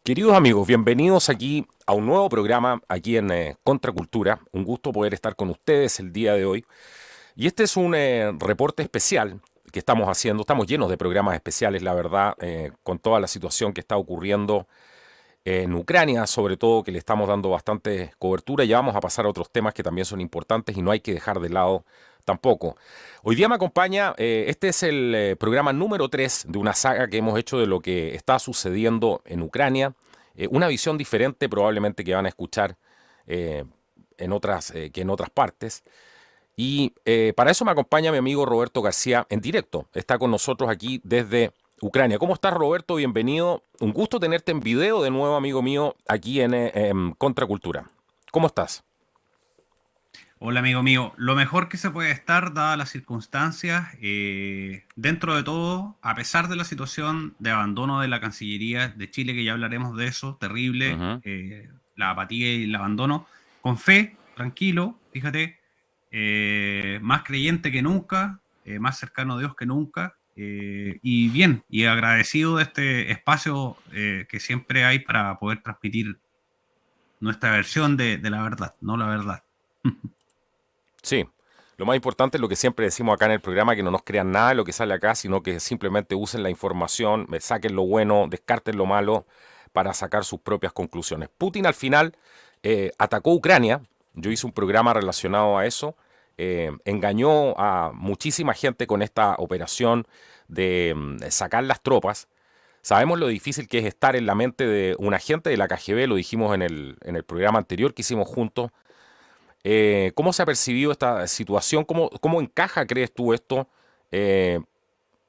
Queridos amigos, bienvenidos aquí a un nuevo programa aquí en Contracultura. Un gusto poder estar con ustedes el día de hoy. Y este es un reporte especial que estamos haciendo. Estamos llenos de programas especiales, la verdad, con toda la situación que está ocurriendo en Ucrania, sobre todo que le estamos dando bastante cobertura. Ya vamos a pasar a otros temas que también son importantes y no hay que dejar de lado tampoco. Hoy día me acompaña, este es el programa número 3 de una saga que hemos hecho de lo que está sucediendo en Ucrania. Una visión diferente probablemente que van a escuchar eh, que en otras partes. Y para eso me acompaña mi amigo Roberto García en directo. Está con nosotros aquí desde Ucrania. ¿Cómo estás, Roberto? Bienvenido. Un gusto tenerte en video de nuevo, amigo mío, aquí en Contracultura. ¿Cómo estás? Hola amigo mío, lo mejor que se puede estar dadas las circunstancias, dentro de todo, a pesar de la situación de abandono de la Cancillería de Chile, que ya hablaremos de eso, terrible, Ujú. la apatía y el abandono, con fe, tranquilo, fíjate, más creyente que nunca, más cercano a Dios que nunca, y bien, y agradecido de este espacio que siempre hay para poder transmitir nuestra versión de la verdad, no la verdad. Sí. Lo más importante es lo que siempre decimos acá en el programa, que no nos crean nada de lo que sale acá, sino que simplemente usen la información, saquen lo bueno, descarten lo malo para sacar sus propias conclusiones. Putin al final atacó Ucrania. Yo hice un programa relacionado a eso. Engañó a muchísima gente con esta operación de sacar las tropas. Sabemos lo difícil que es estar en la mente de un agente de la KGB, lo dijimos en el programa anterior que hicimos juntos. ¿Cómo se ha percibido esta situación? ¿Cómo encaja, crees tú, esto? Eh,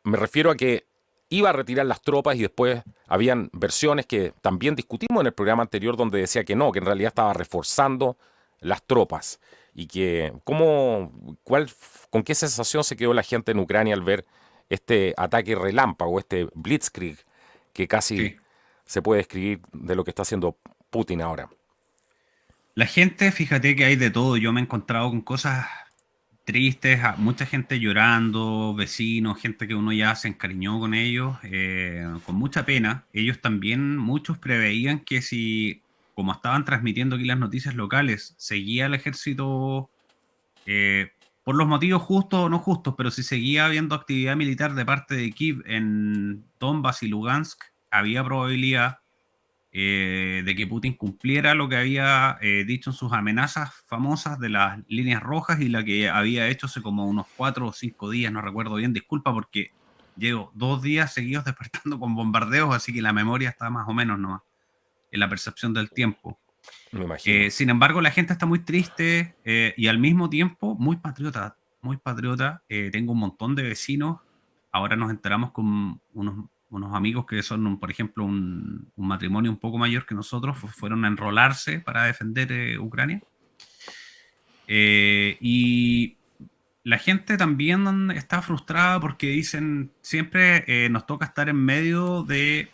Me refiero a que iba a retirar las tropas y después habían versiones que también discutimos en el programa anterior donde decía que no, que en realidad estaba reforzando las tropas. Y que, ¿con qué sensación se quedó la gente en Ucrania al ver este ataque relámpago, este blitzkrieg, que casi Sí. se puede describir de lo que está haciendo Putin ahora? La gente, fíjate que hay de todo. Yo me he encontrado con cosas tristes, mucha gente llorando, vecinos, gente que uno ya se encariñó con ellos, con mucha pena. Ellos también, muchos preveían que si, como estaban transmitiendo aquí las noticias locales, seguía el ejército, eh, por los motivos justos o no justos, pero si seguía habiendo actividad militar de parte de Kiev en Donbass y Lugansk, había probabilidad de que Putin cumpliera lo que había dicho en sus amenazas famosas de las líneas rojas y la que había hecho hace como unos 4 o 5 días, no recuerdo bien, disculpa porque llevo 2 días seguidos despertando con bombardeos, así que la memoria está más o menos nomás en la percepción del tiempo. Me imagino. Sin embargo, la gente está muy triste y al mismo tiempo muy patriota, muy patriota. Tengo un montón de vecinos. Ahora nos enteramos con unos amigos que son, por ejemplo, un matrimonio un poco mayor que nosotros, fueron a enrolarse para defender Ucrania. Y la gente también está frustrada porque dicen, siempre nos toca estar en medio de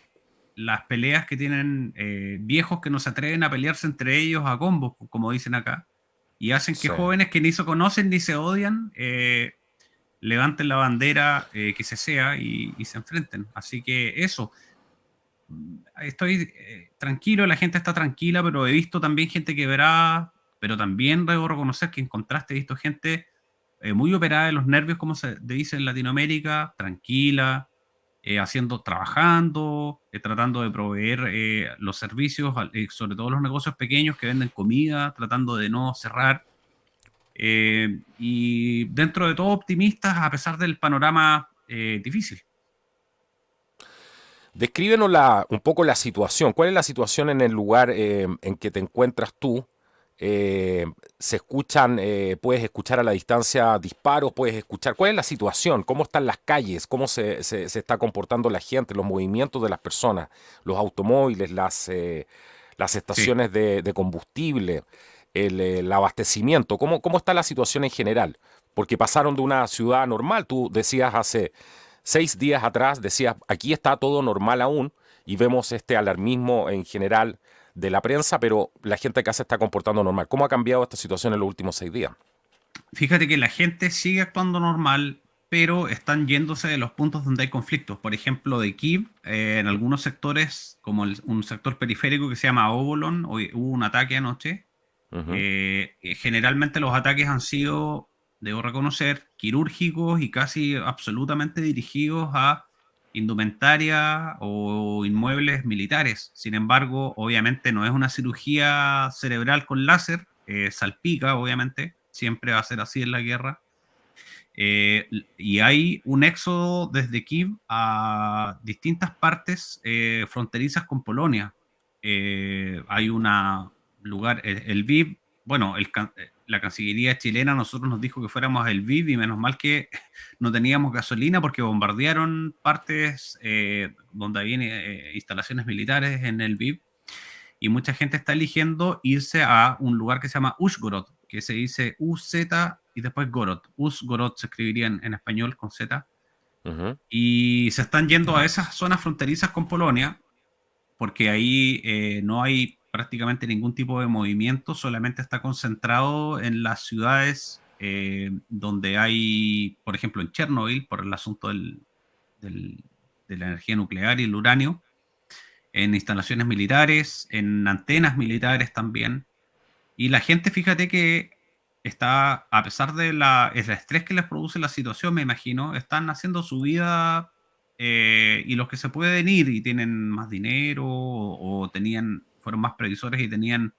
las peleas que tienen viejos que no se atreven a pelearse entre ellos a combos, como dicen acá, y hacen que Sí. jóvenes que ni se conocen ni se odian levanten la bandera que se sea y se enfrenten. Así que eso, estoy tranquilo, la gente está tranquila, pero he visto también gente quebrada, pero también debo reconocer que en contraste he visto gente muy operada de los nervios, como se dice en Latinoamérica, tranquila, trabajando, tratando de proveer los servicios, sobre todo los negocios pequeños que venden comida, tratando de no cerrar. Y dentro de todo optimistas a pesar del panorama difícil. Descríbenos un poco la situación. ¿Cuál es la situación en el lugar en que te encuentras tú? Eh, Se escuchan, puedes escuchar a la distancia disparos, puedes escuchar. ¿Cuál es la situación? ¿Cómo están las calles? ¿Cómo se está comportando la gente, los movimientos de las personas, los automóviles, las Sí. estaciones de combustible, el abastecimiento? ¿Cómo está la situación en general? Porque pasaron de una ciudad normal, tú decías hace 6 días atrás, decías, aquí está todo normal aún, y vemos este alarmismo en general de la prensa, pero la gente acá se está comportando normal. ¿Cómo ha cambiado esta situación en los últimos 6 días? Fíjate que la gente sigue actuando normal, pero están yéndose de los puntos donde hay conflictos. Por ejemplo, de Kiev, en algunos sectores, como un sector periférico que se llama Obolon, hoy hubo un ataque anoche. Ujú. Generalmente los ataques han sido, debo reconocer, quirúrgicos y casi absolutamente dirigidos a indumentaria o inmuebles militares. Sin embargo, obviamente no es una cirugía cerebral con láser, salpica, obviamente, siempre va a ser así en la guerra. Y hay un éxodo desde Kiev a distintas partes fronterizas con Polonia. Hay una lugar, el Lviv, bueno, la Cancillería chilena a nosotros nos dijo que fuéramos al Lviv y menos mal que no teníamos gasolina porque bombardearon partes donde había instalaciones militares en el Lviv y mucha gente está eligiendo irse a un lugar que se llama Uzhgorod, que se dice UZ y después Gorod. Uzhgorod se escribiría en español con Z. Ujú. Y se están yendo a esas zonas fronterizas con Polonia, porque ahí no hay prácticamente ningún tipo de movimiento, solamente está concentrado en las ciudades donde hay, por ejemplo, en Chernobyl, por el asunto del, de la energía nuclear y el uranio, en instalaciones militares, en antenas militares también. Y la gente, fíjate que está, a pesar de el estrés que les produce la situación, me imagino, están haciendo su vida y los que se pueden ir y tienen más dinero o tenían, fueron más previsores y tenían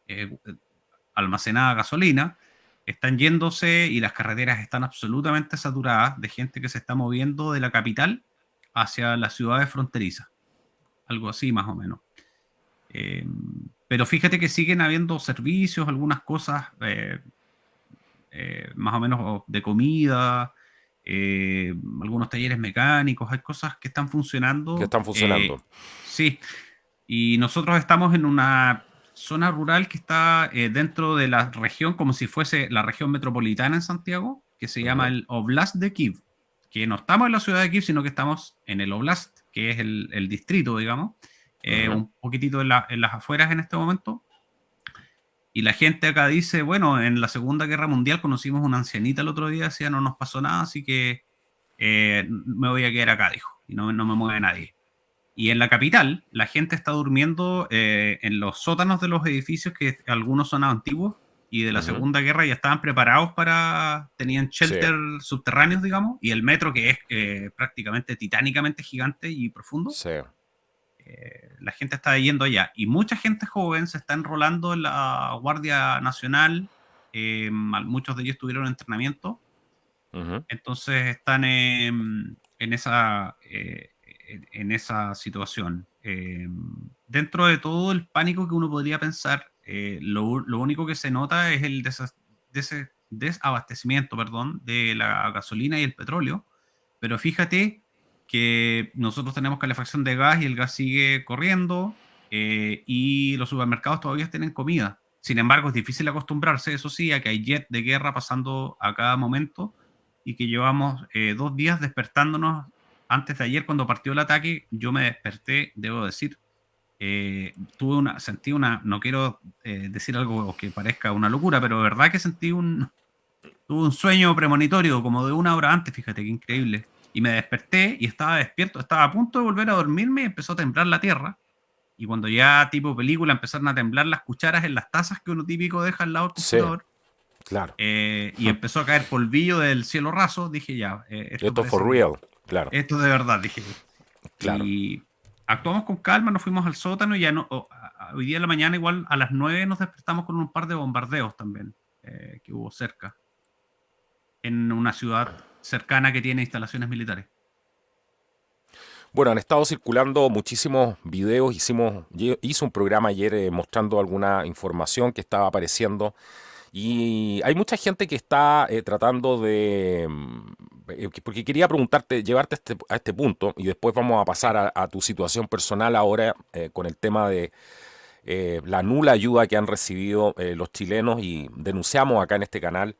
eh, almacenada gasolina, están yéndose y las carreteras están absolutamente saturadas de gente que se está moviendo de la capital hacia las ciudades fronterizas, algo así más o menos. Eh, pero fíjate que siguen habiendo servicios, algunas cosas más o menos de comida, algunos talleres mecánicos, hay cosas que están Que funcionando. están funcionando. Sí, y nosotros estamos en una zona rural que está dentro de la región, como si fuese la región metropolitana en Santiago, que se llama Ujú. el Oblast de Kiev, que no estamos en la ciudad de Kiev, sino que estamos en el Oblast, que es el distrito, digamos, Ujú. un poquitito en las afueras en este momento. Y la gente acá dice, bueno, en la Segunda Guerra Mundial conocimos una ancianita el otro día, decía, no nos pasó nada, así que me voy a quedar acá, dijo, y no me mueve nadie. Y en la capital, la gente está durmiendo en los sótanos de los edificios, que algunos son antiguos y de la Ujú. Segunda Guerra ya estaban preparados para, tenían Sí, shelter subterráneos, digamos, y el metro, que es prácticamente titánicamente gigante y profundo, sí. la gente está yendo allá. Y mucha gente joven se está enrolando en la Guardia Nacional, muchos de ellos tuvieron entrenamiento, Ujú. entonces están en esa situación. Dentro de todo el pánico que uno podría pensar, lo único que se nota es el desabastecimiento, perdón, de la gasolina y el petróleo. Pero fíjate que nosotros tenemos calefacción de gas y el gas sigue corriendo y los supermercados todavía tienen comida. Sin embargo, es difícil acostumbrarse, eso sí, a que hay jet de guerra pasando a cada momento y que llevamos 2 días despertándonos. Antes de ayer, cuando partió el ataque, yo me desperté, debo decir, sentí una, no quiero decir algo que parezca una locura, pero de verdad que tuve un sueño premonitorio como de 1 hora antes, fíjate qué increíble. Y me desperté y estaba despierto, estaba a punto de volver a dormirme y empezó a temblar la tierra. Y cuando ya tipo película empezaron a temblar las cucharas en las tazas que uno típico deja al lado del Sí, computador, claro. y empezó a caer polvillo del cielo raso, dije ya, esto Esto for parece real, claro, esto es de verdad, dije yo. claro. Y actuamos con calma, nos fuimos al sótano y ya no, hoy día en la mañana igual a las 9 nos despertamos con un par de bombardeos también que hubo cerca, en una ciudad cercana que tiene instalaciones militares. Bueno, han estado circulando muchísimos videos. Hice un programa ayer mostrando alguna información que estaba apareciendo. Y hay mucha gente que está tratando de... porque quería preguntarte, llevarte a este punto, y después vamos a pasar a tu situación personal ahora con el tema de la nula ayuda que han recibido los chilenos, y denunciamos acá en este canal,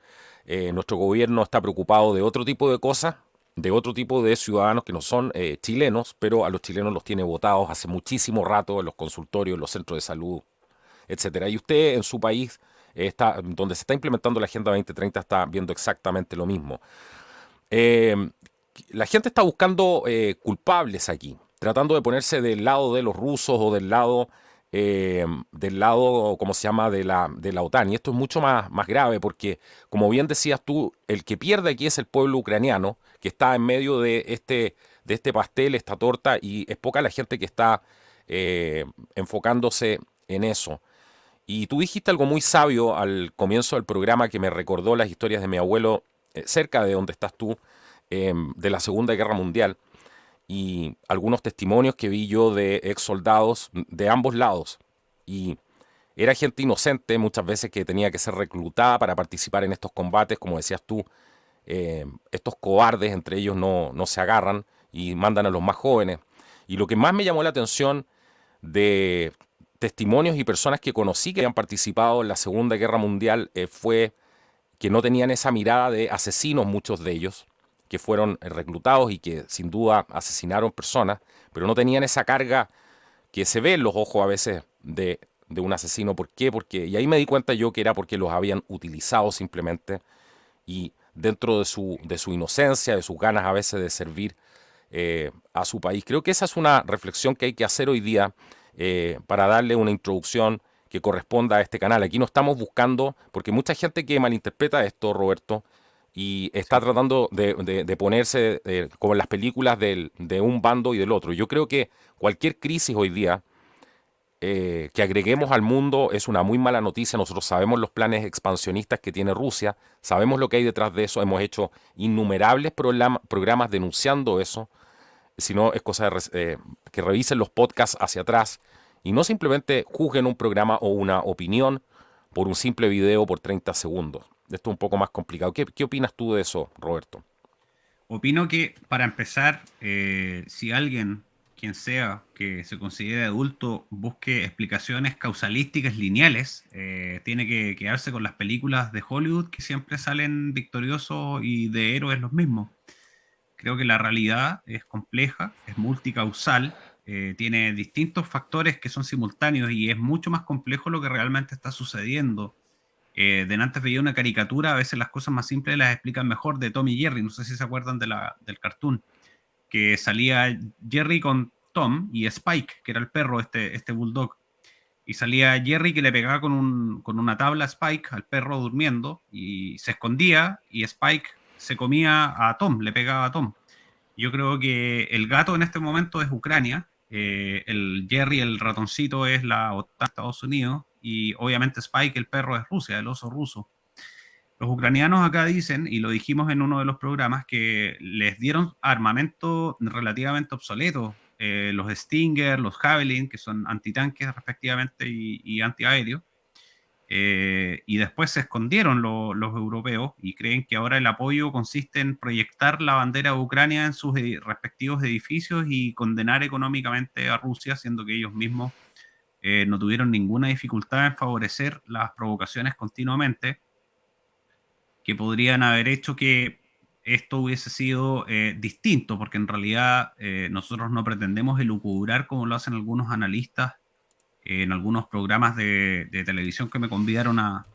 nuestro gobierno está preocupado de otro tipo de cosas, de otro tipo de ciudadanos que no son chilenos, pero a los chilenos los tiene votados hace muchísimo rato en los consultorios, en los centros de salud, etcétera. Y usted en su país, donde se está implementando la Agenda 2030, está viendo exactamente lo mismo. Eh, la gente está buscando culpables aquí, tratando de ponerse del lado de los rusos o del lado, ¿cómo se llama?, de la OTAN. Y esto es mucho más grave porque, como bien decías tú, el que pierde aquí es el pueblo ucraniano, que está en medio de este pastel, esta torta, y es poca la gente que está enfocándose en eso. Y tú dijiste algo muy sabio al comienzo del programa que me recordó las historias de mi abuelo cerca de donde estás tú, de la Segunda Guerra Mundial, y algunos testimonios que vi yo de ex soldados de ambos lados. Y era gente inocente muchas veces que tenía que ser reclutada para participar en estos combates, como decías tú, estos cobardes entre ellos no se agarran y mandan a los más jóvenes. Y lo que más me llamó la atención de testimonios y personas que conocí que habían participado en la Segunda Guerra Mundial fue que no tenían esa mirada de asesinos, muchos de ellos, que fueron reclutados y que sin duda asesinaron personas, pero no tenían esa carga que se ve en los ojos a veces de un asesino. ¿Por qué? Y ahí me di cuenta yo que era porque los habían utilizado simplemente y dentro de su inocencia, de sus ganas a veces de servir a su país. Creo que esa es una reflexión que hay que hacer hoy día para darle una introducción que corresponda a este canal. Aquí no estamos buscando, porque mucha gente que malinterpreta esto, Roberto, y está Sí. tratando de ponerse como en las películas de un bando y del otro. Yo creo que cualquier crisis hoy día que agreguemos al mundo es una muy mala noticia. Nosotros sabemos los planes expansionistas que tiene Rusia, sabemos lo que hay detrás de eso, hemos hecho innumerables programas denunciando eso. Si no, es cosa que revisen los podcasts hacia atrás y no simplemente juzguen un programa o una opinión por un simple video por 30 segundos. Esto es un poco más complicado. ¿Qué opinas tú de eso, Roberto? Opino que, para empezar, si alguien, quien sea, que se considere adulto, busque explicaciones causalísticas lineales, tiene que quedarse con las películas de Hollywood que siempre salen victoriosos y de héroes los mismos. Creo que la realidad es compleja, es multicausal, tiene distintos factores que son simultáneos y es mucho más complejo lo que realmente está sucediendo. Antes veía una caricatura, a veces las cosas más simples las explican mejor, de Tom y Jerry, no sé si se acuerdan del cartoon, que salía Jerry con Tom y Spike, que era el perro, este bulldog, y salía Jerry que le pegaba con una tabla a Spike, al perro durmiendo, y se escondía, y Spike se comía a Tom, le pegaba a Tom. Yo creo que el gato en este momento es Ucrania, el Jerry, el ratoncito, es la OTAN, Estados Unidos, y obviamente Spike, el perro, es Rusia, el oso ruso. Los ucranianos acá dicen, y lo dijimos en uno de los programas, que les dieron armamento relativamente obsoleto, los Stinger, los Javelin, que son antitanques respectivamente y antiaéreos, y después se escondieron los europeos y creen que ahora el apoyo consiste en proyectar la bandera de Ucrania en sus respectivos edificios y condenar económicamente a Rusia, siendo que ellos mismos no tuvieron ninguna dificultad en favorecer las provocaciones continuamente, que podrían haber hecho que esto hubiese sido distinto, porque en realidad nosotros no pretendemos elucubrar como lo hacen algunos analistas en algunos programas de televisión que me convidaron a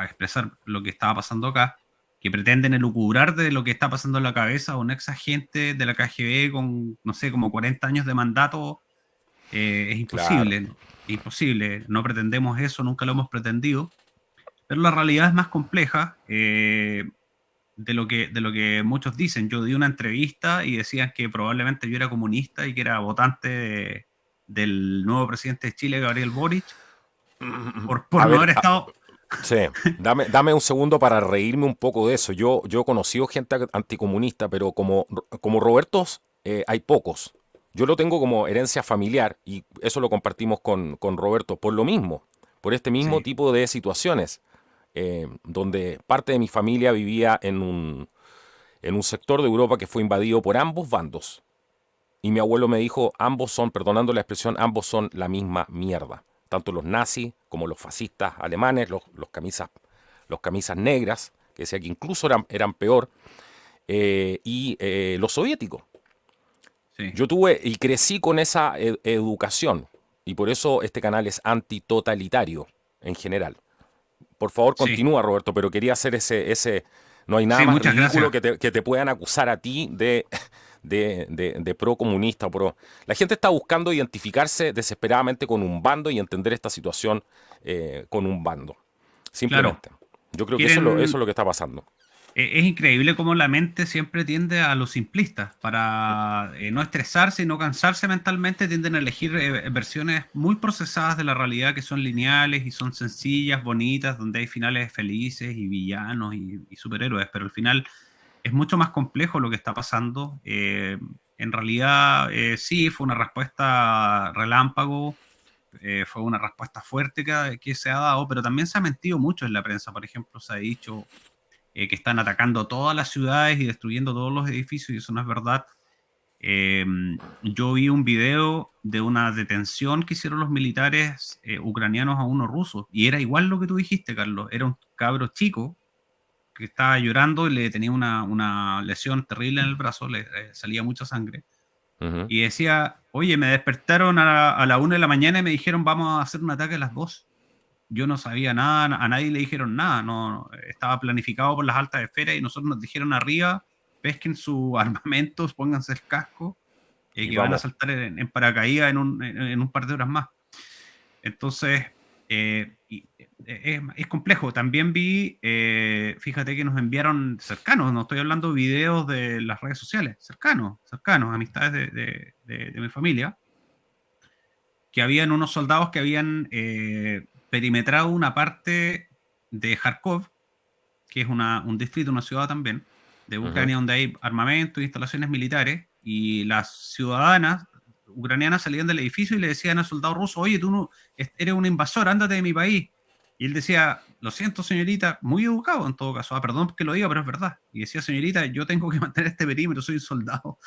expresar lo que estaba pasando acá, que pretenden elucubrar de lo que está pasando en la cabeza a un ex agente de la KGB con, no sé, como 40 años de mandato. Es Claro. imposible, ¿no? Es imposible, no pretendemos eso, nunca lo hemos pretendido, pero la realidad es más compleja de lo que muchos dicen. Yo di una entrevista y decían que probablemente yo era comunista y que era votante del nuevo presidente de Chile, Gabriel Boric, por A no ver, haber estado. sí, dame un segundo para reírme un poco de eso. Yo he conocido gente anticomunista, pero como Robertos hay pocos. Yo lo tengo como herencia familiar y eso lo compartimos con Roberto por lo mismo, por este mismo Sí, tipo de situaciones, donde parte de mi familia vivía en un sector de Europa que fue invadido por ambos bandos. Y mi abuelo me dijo, ambos son, perdonando la expresión, ambos son la misma mierda. Tanto los nazis como los fascistas alemanes, los camisas negras, que decía que incluso eran peor, y los soviéticos. sí, Yo tuve y crecí con esa educación, y por eso este canal es antitotalitario en general. Por favor, sí. continúa, Roberto, pero quería hacer No hay nada Sí, más muchas ridículo gracias. que te puedan acusar a ti de pro comunista o pro. La gente está buscando identificarse desesperadamente con un bando y entender esta situación con un bando. Claro, Simplemente. Yo creo que eso es quieren. lo que está pasando. Es increíble cómo la mente siempre tiende a lo simplista. Para no estresarse y no cansarse mentalmente, tienden a elegir versiones muy procesadas de la realidad que son lineales y son sencillas, bonitas, donde hay finales felices y villanos y superhéroes. Pero al final es mucho más complejo lo que está pasando. En realidad, sí, fue una respuesta relámpago, fue una respuesta fuerte que se ha dado, pero también se ha mentido mucho en la prensa. Por ejemplo, se ha dicho que están atacando todas las ciudades y destruyendo todos los edificios, y eso no es verdad. Eh, yo vi un video de una detención que hicieron los militares ucranianos a unos rusos, y era igual lo que tú dijiste, Carlos. Era un cabro chico que estaba llorando y le tenía una lesión terrible en el brazo, le salía mucha sangre, Ujú. y decía, oye, me despertaron a la 1 de la mañana y me dijeron, vamos a hacer un ataque a las 2. Yo no sabía nada, a nadie le dijeron nada, no, estaba planificado por las altas esferas y nosotros nos dijeron arriba, pesquen sus armamentos, pónganse el casco, Y que van a vamos. saltar en paracaídas en un par de horas más. Entonces, es complejo. También vi, fíjate que nos enviaron cercanos, no estoy hablando de videos de las redes sociales, cercanos, amistades de mi familia, que habían unos soldados que habían perimetrado una parte de Kharkov, que es un distrito, una ciudad también, de Ujú. Ucrania, donde hay armamento e instalaciones militares, y las ciudadanas ucranianas salían del edificio y le decían al soldado ruso, oye, tú no, eres un invasor, ándate de mi país. Y él decía, lo siento, señorita, muy educado en todo caso, perdón que lo diga, pero es verdad. Y decía, señorita, yo tengo que mantener este perímetro, soy un soldado.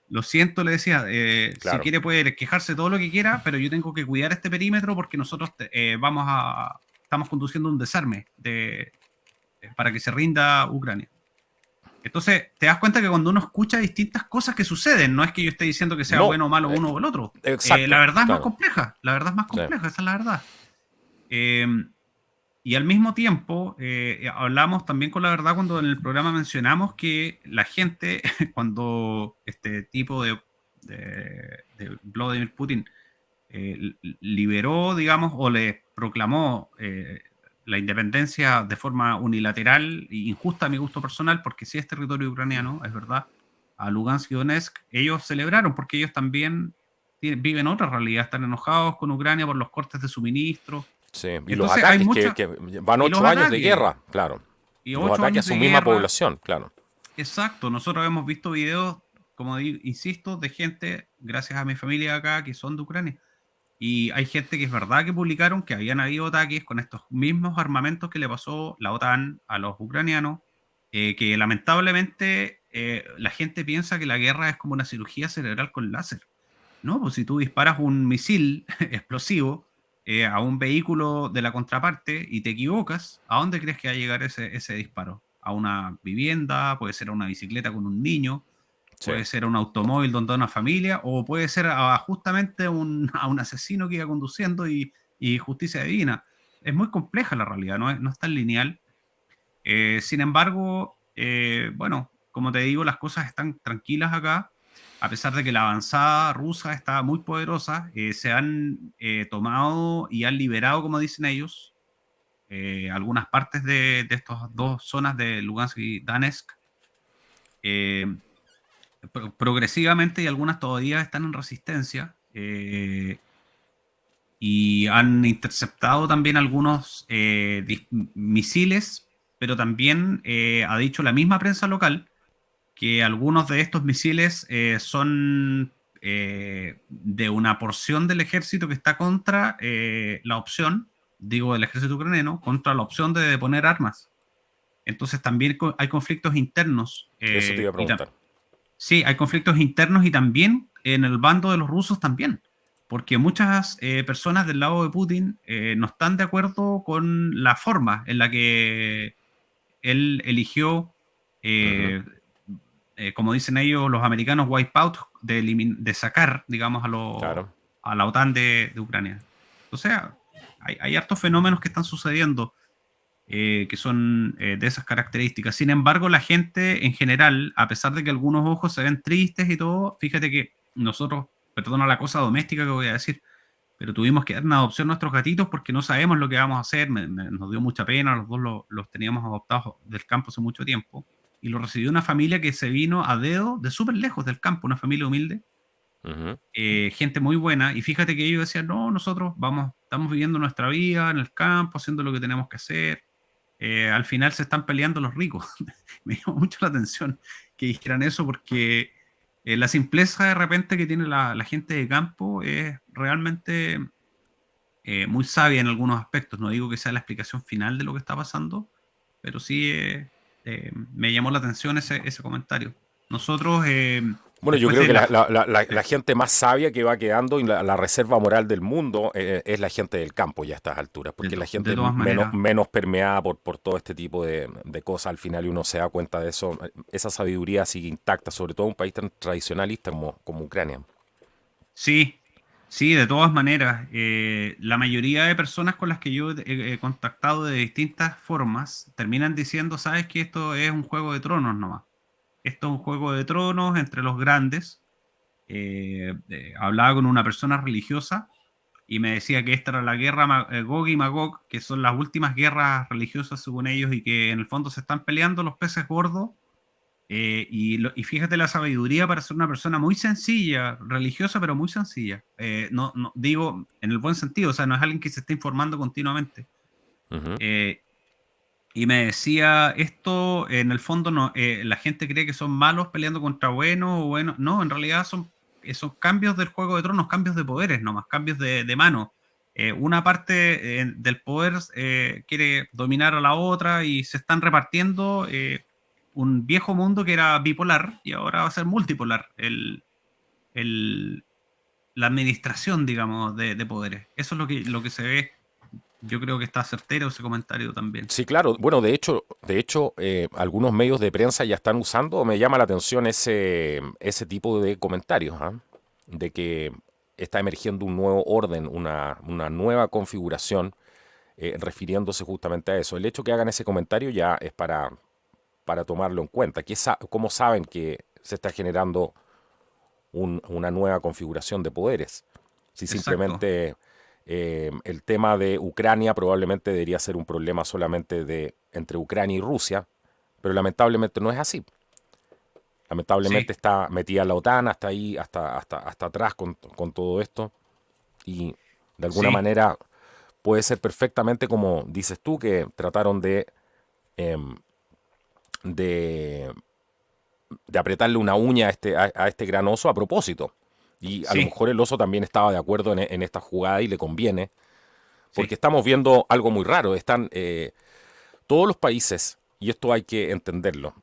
Lo siento, le decía, si Claro. quiere puede quejarse todo lo que quiera, pero yo tengo que cuidar este perímetro porque nosotros estamos conduciendo un desarme para que se rinda Ucrania. Entonces, te das cuenta que cuando uno escucha distintas cosas que suceden, no es que yo esté diciendo que sea No. bueno o malo uno o el otro. La Exacto. verdad es más Claro. compleja, la verdad es más Sí. compleja, esa es la verdad. Eh, y al mismo tiempo, hablamos también con la verdad cuando en el programa mencionamos que la gente, cuando este tipo de Vladimir Putin liberó, digamos, o le proclamó la independencia de forma unilateral e injusta a mi gusto personal, porque sí es territorio ucraniano, es verdad, a Lugansk y Donetsk, ellos celebraron porque ellos también viven otra realidad, están enojados con Ucrania por los cortes de suministro. Sí. Y los Entonces hay ataques, mucha, que van y los 8 años de ataques, guerra, claro. y Y los ocho ataques a años su de misma guerra. población, claro. Exacto, nosotros hemos visto videos, como insisto, de gente, gracias a mi familia acá, que son de Ucrania. Y hay gente que es verdad que publicaron que habían habido ataques con estos mismos armamentos que le pasó la OTAN a los ucranianos, que lamentablemente la gente piensa que la guerra es como una cirugía cerebral con láser. No, pues si tú disparas un misil explosivo a un vehículo de la contraparte y te equivocas, ¿a dónde crees que va a llegar ese disparo? ¿A una vivienda? ¿Puede ser a una bicicleta con un niño? Sí. ¿Puede ser a un automóvil donde hay una familia? ¿O puede ser justamente a un asesino que iba conduciendo y justicia divina? Es muy compleja la realidad, no es tan lineal. Sin embargo, bueno, como te digo, las cosas están tranquilas acá. A pesar de que la avanzada rusa está muy poderosa, se han tomado y han liberado, como dicen ellos, algunas partes de estas dos zonas de Lugansk y Donetsk. eh, Progresivamente, y algunas todavía están en resistencia, y han interceptado también algunos misiles, pero también ha dicho la misma prensa local que algunos de estos misiles son de una porción del ejército que está contra la opción, digo, del ejército ucraniano, contra la opción de deponer armas. Entonces también hay conflictos internos. Eso te iba a preguntar. Sí, hay conflictos internos y también en el bando de los rusos también, porque muchas personas del lado de Putin no están de acuerdo con la forma en la que él eligió, Ujú. eh, como dicen ellos, los americanos, wipe out, de sacar, digamos, Claro. a la OTAN de Ucrania. O sea, hay hartos fenómenos que están sucediendo. que son de esas características. Sin embargo, la gente en general, a pesar de que algunos ojos se ven tristes y todo, fíjate que nosotros, perdona la cosa doméstica que voy a decir, pero tuvimos que dar en adopción a nuestros gatitos porque no sabemos lo que vamos a hacer. Nos dio mucha pena, los dos los teníamos adoptados del campo hace mucho tiempo. Y lo recibió una familia que se vino a dedo de súper lejos del campo, una familia humilde, Ujú. gente muy buena. Y fíjate que ellos decían, no, nosotros estamos viviendo nuestra vida en el campo, haciendo lo que tenemos que hacer. Al final se están peleando los ricos. Me llamó mucho la atención que dijeran eso porque la simpleza de repente que tiene la gente de campo es realmente muy sabia en algunos aspectos. No digo que sea la explicación final de lo que está pasando, pero sí me llamó la atención ese comentario. Nosotros, Bueno, yo después creo de que la... la gente más sabia que va quedando y la reserva moral del mundo es la gente del campo ya a estas alturas, porque la gente De es todas maneras, menos permeada por todo este tipo de cosas al final y uno se da cuenta de eso. Esa sabiduría sigue intacta, sobre todo en un país tan tradicionalista como Ucrania. sí, sí, de todas maneras. La mayoría de personas con las que yo he contactado de distintas formas terminan diciendo, sabes que esto es un juego de tronos nomás. Esto es un juego de tronos entre los grandes. Hablaba con una persona religiosa y me decía que esta era la guerra Gog y Magog, que son las últimas guerras religiosas según ellos y que en el fondo se están peleando los peces gordos. Y fíjate la sabiduría para ser una persona muy sencilla, religiosa, pero muy sencilla. No digo en el buen sentido, o sea, no es alguien que se esté informando continuamente. Ujú. Eh, y me decía, esto en el fondo no, la gente cree que son malos peleando contra buenos o buenos. No, en realidad son cambios del Juego de Tronos, cambios de poderes nomás, cambios de mano. Una parte del poder quiere dominar a la otra y se están repartiendo un viejo mundo que era bipolar y ahora va a ser multipolar el- la administración, digamos, de poderes. Eso es lo que se ve. Yo creo que está certero ese comentario también. Sí, claro. Bueno, de hecho, algunos medios de prensa ya están usando, me llama la atención ese tipo de comentarios, ¿ah? De que está emergiendo un nuevo orden, una nueva configuración, refiriéndose justamente a eso. El hecho que hagan ese comentario ya es para tomarlo en cuenta. ¿Cómo saben que se está generando una nueva configuración de poderes? Si Exacto. simplemente el tema de Ucrania probablemente debería ser un problema solamente entre Ucrania y Rusia, pero lamentablemente no es así. Lamentablemente Sí, está metida la OTAN hasta ahí, hasta atrás con todo esto, y de alguna sí, manera puede ser perfectamente como dices tú, que trataron em, de, de apretarle una uña a este gran oso a propósito. Y a lo sí, mejor el oso también estaba de acuerdo en esta jugada y le conviene, porque sí. estamos viendo algo muy raro. Están todos los países, y esto hay que entenderlo,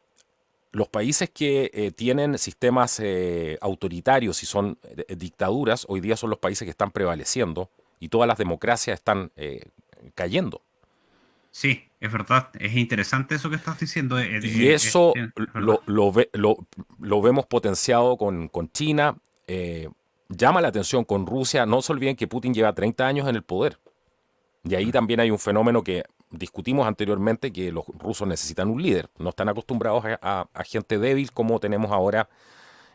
los países que tienen sistemas autoritarios y son dictaduras, hoy día son los países que están prevaleciendo y todas las democracias están cayendo. Sí, es verdad. Es interesante eso que estás diciendo. Y eso Es verdad. lo vemos potenciado con China, llama la atención con Rusia. No se olviden que Putin lleva 30 años en el poder. Y ahí también hay un fenómeno que discutimos anteriormente, que los rusos necesitan un líder. No están acostumbrados a gente débil como tenemos ahora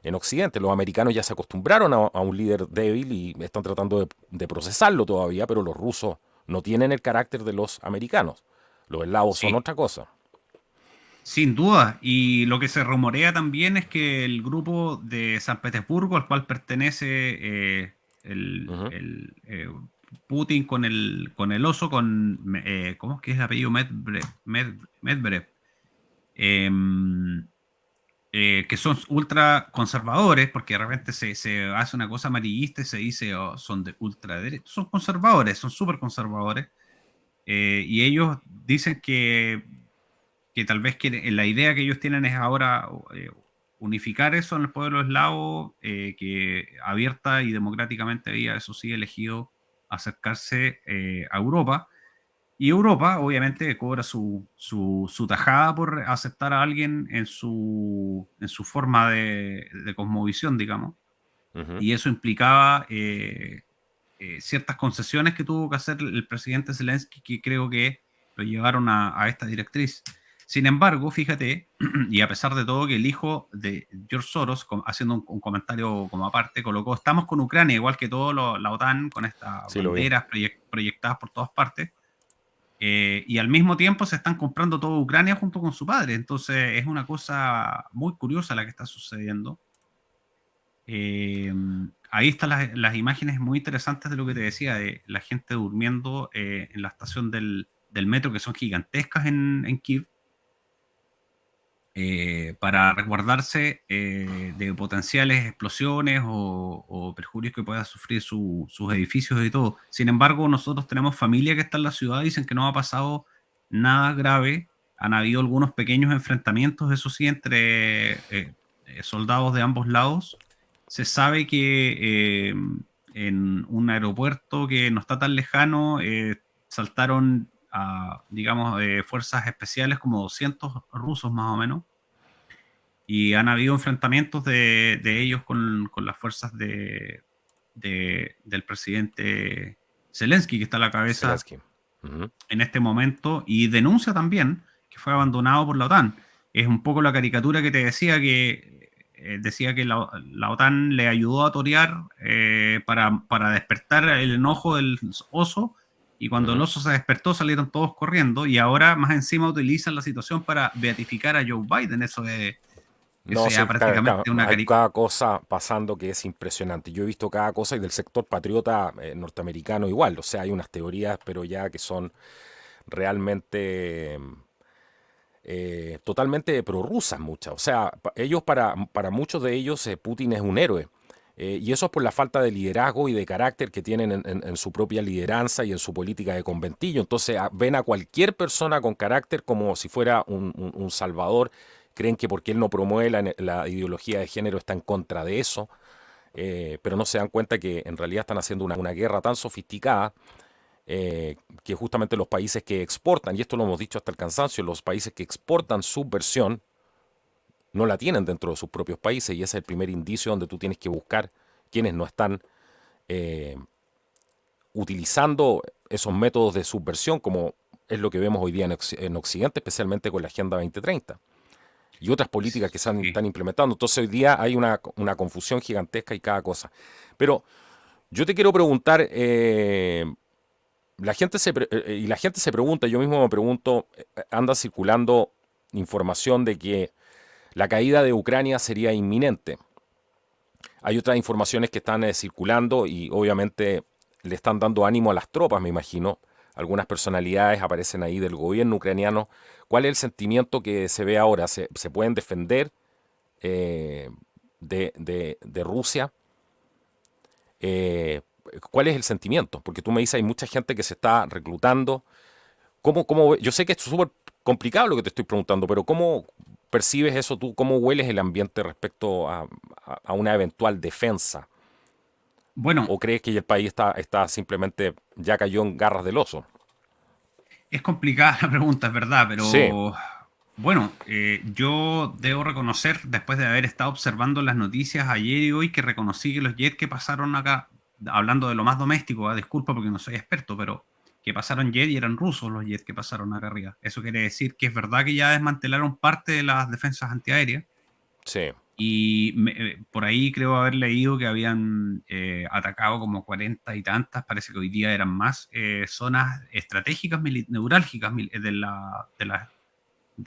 en Occidente. Los americanos ya se acostumbraron a un líder débil y están tratando de procesarlo todavía, pero los rusos no tienen el carácter de los americanos. Los eslavos son Sí, otra cosa. sin duda. Y lo que se rumorea también es que el grupo de San Petersburgo, al cual pertenece Ujú. Putin con el oso, ¿cómo es que es el apellido? Medvedev. Em, que son ultra conservadores, porque de repente se hace una cosa amarillista y se dice "Oh, son de ultraderecha". Son conservadores, son súper conservadores. Y ellos dicen que tal vez la idea que ellos tienen es ahora unificar eso en el pueblo eslavo, que abierta y democráticamente había, eso sí, elegido acercarse a Europa. Y Europa, obviamente, cobra su tajada por aceptar a alguien en su forma de cosmovisión, digamos. Ujú. Y eso implicaba ciertas concesiones que tuvo que hacer el presidente Zelensky, que creo que lo llevaron a esta directriz. Sin embargo, fíjate, y a pesar de todo que el hijo de George Soros, haciendo un comentario como aparte, colocó, estamos con Ucrania, igual que todo la OTAN, con estas Sí, lo vi. banderas proyectadas por todas partes, y al mismo tiempo se están comprando toda Ucrania junto con su padre. Entonces es una cosa muy curiosa la que está sucediendo. Eh, Ahí están las imágenes muy interesantes de lo que te decía, de la gente durmiendo en la estación del metro, que son gigantescas en Kiev, para resguardarse de potenciales explosiones o perjurios que puedan sufrir sus edificios y todo. Sin embargo, nosotros tenemos familia que está en la ciudad, dicen que no ha pasado nada grave. Han habido algunos pequeños enfrentamientos, eso sí, entre soldados de ambos lados. Se sabe que en un aeropuerto que no está tan lejano, saltaron a, digamos, fuerzas especiales, como 200 rusos más o menos, y han habido enfrentamientos de ellos con las fuerzas del presidente Zelensky, que está a la cabeza Zelensky. Ujú. en este momento, y denuncia también que fue abandonado por la OTAN. Es un poco la caricatura que te decía que la OTAN le ayudó a torear para despertar el enojo del oso, y cuando el Ujú. oso se despertó salieron todos corriendo, y ahora más encima utilizan la situación para beatificar a Joe Biden. Eso No, sí, ya prácticamente una hay caricatura. cada cosa pasando que es impresionante. Yo he visto cada cosa y del sector patriota norteamericano igual. O sea, hay unas teorías, pero ya que son realmente totalmente prorrusas muchas. O sea, ellos para muchos de ellos Putin es un héroe. Y eso es por la falta de liderazgo y de carácter que tienen en su propia lideranza y en su política de conventillo. Entonces ven a cualquier persona con carácter como si fuera un salvador. Creen que porque él no promueve la ideología de género está en contra de eso. Pero no se dan cuenta que en realidad están haciendo una guerra tan sofisticada que justamente los países que exportan, y esto lo hemos dicho hasta el cansancio, los países que exportan subversión no la tienen dentro de sus propios países, y ese es el primer indicio donde tú tienes que buscar quienes no están eh, utilizando esos métodos de subversión, como es lo que vemos hoy día en Occidente, especialmente con la Agenda 2030 y otras políticas que se Sí. están implementando. Entonces hoy día hay una confusión gigantesca y cada cosa. Pero yo te quiero preguntar, y la gente se pregunta, yo mismo me pregunto, anda circulando información de que la caída de Ucrania sería inminente. Hay otras informaciones que están circulando y obviamente le están dando ánimo a las tropas, me imagino. Algunas personalidades aparecen ahí del gobierno ucraniano. ¿Cuál es el sentimiento que se ve ahora? ¿Se pueden defender eh, de Rusia? Eh, ¿Cuál es el sentimiento? Porque tú me dices, hay mucha gente que se está reclutando. Yo sé que esto es súper complicado lo que te estoy preguntando, pero ¿cómo percibes eso tú? ¿Cómo hueles el ambiente respecto a una eventual defensa? Bueno, ¿O crees que el país está simplemente ya cayó en garras del oso? es complicada la pregunta, es verdad, Sí, pero bueno, yo debo reconocer, después de haber estado observando las noticias ayer y hoy, que reconocí que los jets que pasaron acá, hablando de lo más doméstico, disculpa porque no soy experto, pero que pasaron jet y eran rusos los jets que pasaron acá arriba. Eso quiere decir que es verdad que ya desmantelaron parte de las defensas antiaéreas. sí, Y por ahí creo haber leído que habían atacado como 40 y tantas, parece que hoy día eran más, zonas estratégicas, neurálgicas de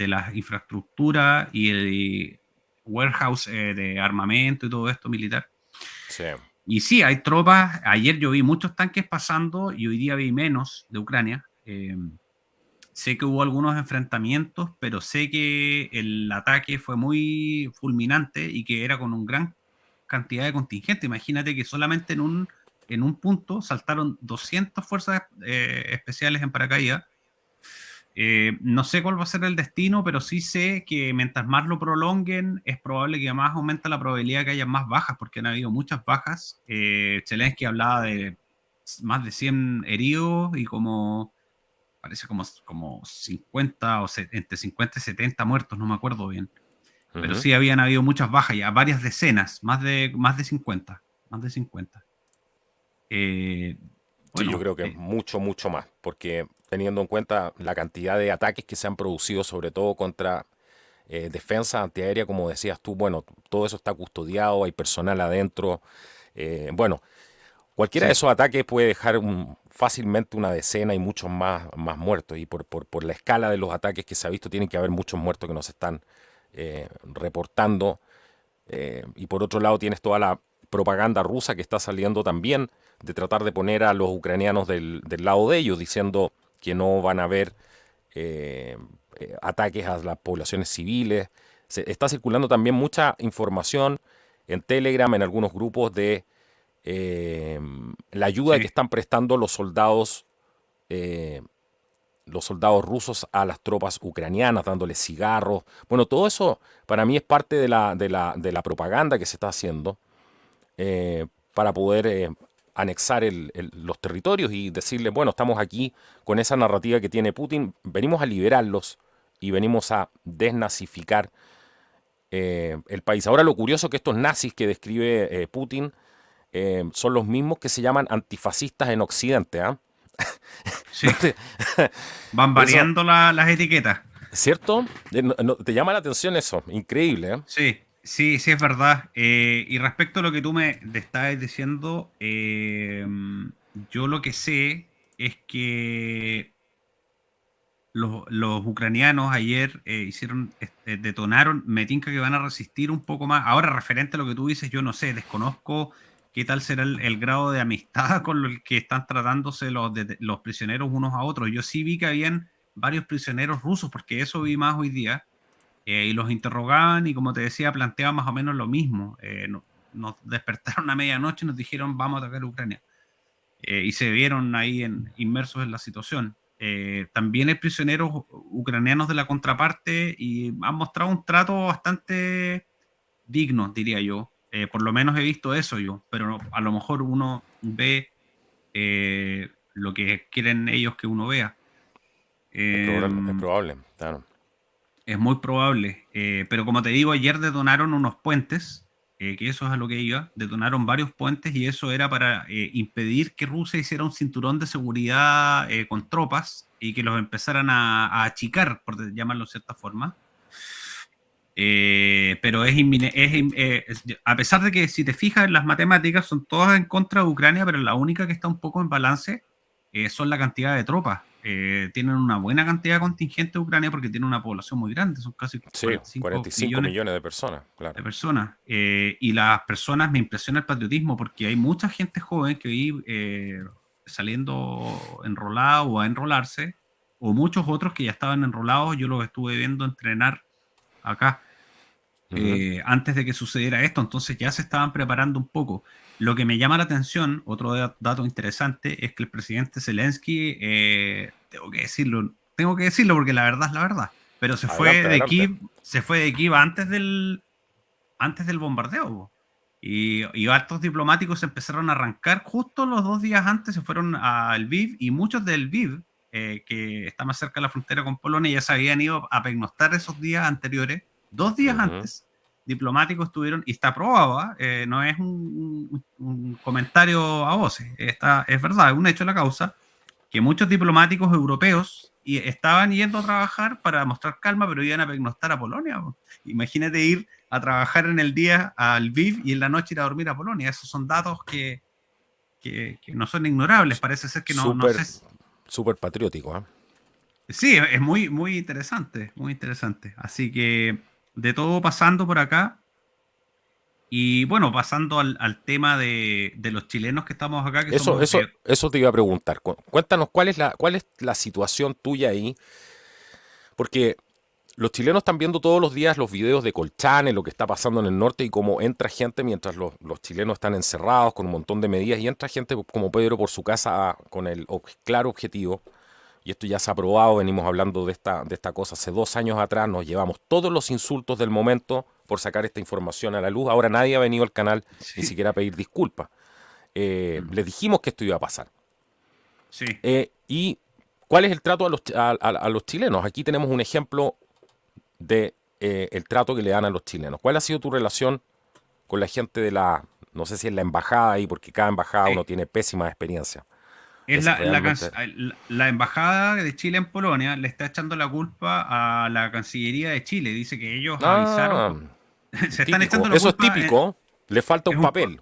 la infraestructura y el warehouse de armamento y todo esto militar. sí. Y sí, hay tropas. Ayer yo vi muchos tanques pasando y hoy día vi menos de Ucrania. Sé que hubo algunos enfrentamientos, pero sé que el ataque fue muy fulminante y que era con una gran cantidad de contingente. Imagínate que solamente en un punto saltaron 200 fuerzas especiales en paracaídas. No sé cuál va a ser el destino, pero sí sé que mientras más lo prolonguen, es probable que más aumenta la probabilidad de que haya más bajas, porque han habido muchas bajas. Zelensky hablaba de más de 100 heridos y parece como 50 entre 50 y 70 muertos, no me acuerdo bien. Pero Ujú. sí habían habido muchas bajas, ya varias decenas, más de 50, más de 50. Eh, Sí, yo bueno, creo que es mucho, mucho más, porque teniendo en cuenta la cantidad de ataques que se han producido, sobre todo contra defensa antiaérea, como decías tú. Bueno, todo eso está custodiado, hay personal adentro. Bueno, cualquiera de Sí, esos ataques puede dejar fácilmente una decena y muchos más muertos. Y por la escala de los ataques que se ha visto, tienen que haber muchos muertos que no se están reportando. Y por otro lado tienes toda la propaganda rusa que está saliendo también de tratar de poner a los ucranianos del lado de ellos, diciendo que no van a haber eh, ataques a las poblaciones civiles. Está circulando también mucha información en Telegram, en algunos grupos de eh, la ayuda que sí. están prestando eh, los soldados rusos a las tropas ucranianas, dándoles cigarros. Bueno, todo eso para mí es parte de la propaganda que se está haciendo para poder anexar los territorios y decirles, bueno, estamos aquí con esa narrativa que tiene Putin, venimos a liberarlos y venimos a desnazificar el país. Ahora lo curioso es que estos nazis que describe Putin son los mismos que se llaman antifascistas en Occidente, ¿ah? Sí, ¿No te- van Eso, variando las etiquetas. ¿cierto? ¿Te llama la atención eso? Increíble, ¿eh? Sí, sí, sí es verdad. Y respecto a lo que tú me estabas diciendo, yo lo que sé es que los ucranianos ayer detonaron, me tinca que van a resistir un poco más. Ahora, referente a lo que tú dices, yo no sé, desconozco qué tal será el grado de amistad con el que están tratándose los prisioneros unos a otros. Yo sí vi que habían varios prisioneros rusos, porque eso vi más hoy día, y los interrogaban y como te decía, planteaban más o menos lo mismo. Nos despertaron a medianoche y nos dijeron vamos a atacar Ucrania, y se vieron ahí inmersos en la situación. También hay prisioneros ucranianos de la contraparte y han mostrado un trato bastante digno, diría yo. Por lo menos he visto eso yo, pero a lo mejor uno ve lo que quieren ellos que uno vea. Eh, Es probable, claro. es muy probable, pero como te digo, ayer detonaron unos puentes, que eso es a lo que iba, detonaron varios puentes y eso era para impedir que Rusia hiciera un cinturón de seguridad con tropas y que los empezaran a achicar, por llamarlo de cierta forma. Pero a pesar de que si te fijas en las matemáticas son todas en contra de Ucrania, pero la única que está un poco en balance son la cantidad de tropas. Tienen una buena cantidad de contingente de Ucrania porque tiene una población muy grande, son casi Sí, 45 45 millones millones de personas, de claro. personas. Y las personas, me impresiona el patriotismo porque hay mucha gente joven que hoy saliendo enrolada o a enrolarse, o muchos otros que ya estaban enrolados, yo los estuve viendo entrenar acá Ujú. antes de que sucediera esto, entonces ya se estaban preparando un poco. Lo que me llama la atención, otro dato interesante, es que el presidente Zelensky, tengo que decirlo porque la verdad es la verdad, pero Adelante, adelante. Se fue de Kiev antes del bombardeo. Po. Y altos diplomáticos empezaron a arrancar justo los 2 días antes, se fueron a Lviv y muchos de Lviv, que está más cerca de la frontera con Polonia, ya se habían ido a pernoctar esos días anteriores 2 días Ujú. antes, diplomáticos estuvieron, y está probado, ¿ah? No es un comentario a voces, es verdad, es un hecho de la causa, que muchos diplomáticos europeos estaban yendo a trabajar para mostrar calma, pero iban a pernoctar a Polonia. Po. Imagínate ir a trabajar en el día a Lviv y en la noche ir a dormir a Polonia. Esos son datos que no son ignorables. Parece ser que no Súper, sé. súper patriótico, ¿ah? Sí, es muy, muy interesante, muy interesante. Así que de todo pasando por acá. Y bueno, pasando al tema de los chilenos que estamos acá, que Eso, somos... eso, eso te iba a preguntar. Cuéntanos cuál es la situación tuya ahí, porque los chilenos están viendo todos los días los videos de Colchane, lo que está pasando en el norte y cómo entra gente mientras los chilenos están encerrados con un montón de medidas y entra gente como Pedro por su casa con el claro objetivo. Y esto ya se ha probado, venimos hablando de esta cosa hace 2 años atrás, nos llevamos todos los insultos del momento por sacar esta información a la luz. Ahora nadie ha venido al canal ni Sí, siquiera a pedir disculpas. Les dijimos que esto iba a pasar. sí. ¿Y cuál es el trato a los chilenos? Aquí tenemos un ejemplo de el trato que le dan a los chilenos. ¿Cuál ha sido tu relación con la gente no sé si es la embajada ahí, porque cada embajada uno Sí. tiene pésimas experiencias? Es Es realmente... la embajada de Chile en Polonia le está echando la culpa a la Cancillería de Chile. Dice que ellos avisaron, Ah, se están típico. echando la Eso es culpa. típico. Le falta Es un un, papel.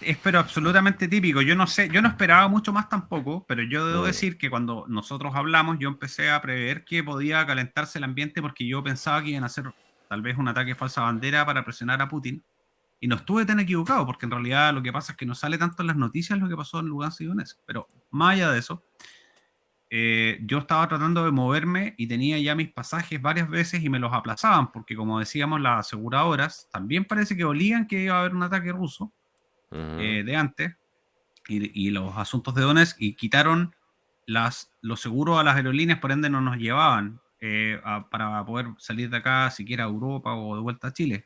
es pero absolutamente típico. Yo no sé, yo no esperaba mucho más tampoco, pero yo debo Mm, decir que cuando nosotros hablamos, yo empecé a prever que podía calentarse el ambiente porque yo pensaba que iban a hacer tal vez un ataque falsa bandera para presionar a Putin. Y no estuve tan equivocado, porque en realidad lo que pasa es que no sale tanto en las noticias lo que pasó en Lugansk y Donetsk. Pero más allá de eso, yo estaba tratando de moverme y tenía ya mis pasajes varias veces y me los aplazaban, porque como decíamos, las aseguradoras también parece que olían que iba a haber un ataque ruso mm. de antes y los asuntos de Donetsk y quitaron los seguros a las aerolíneas, por ende no nos llevaban para poder salir de acá siquiera a Europa o de vuelta a Chile.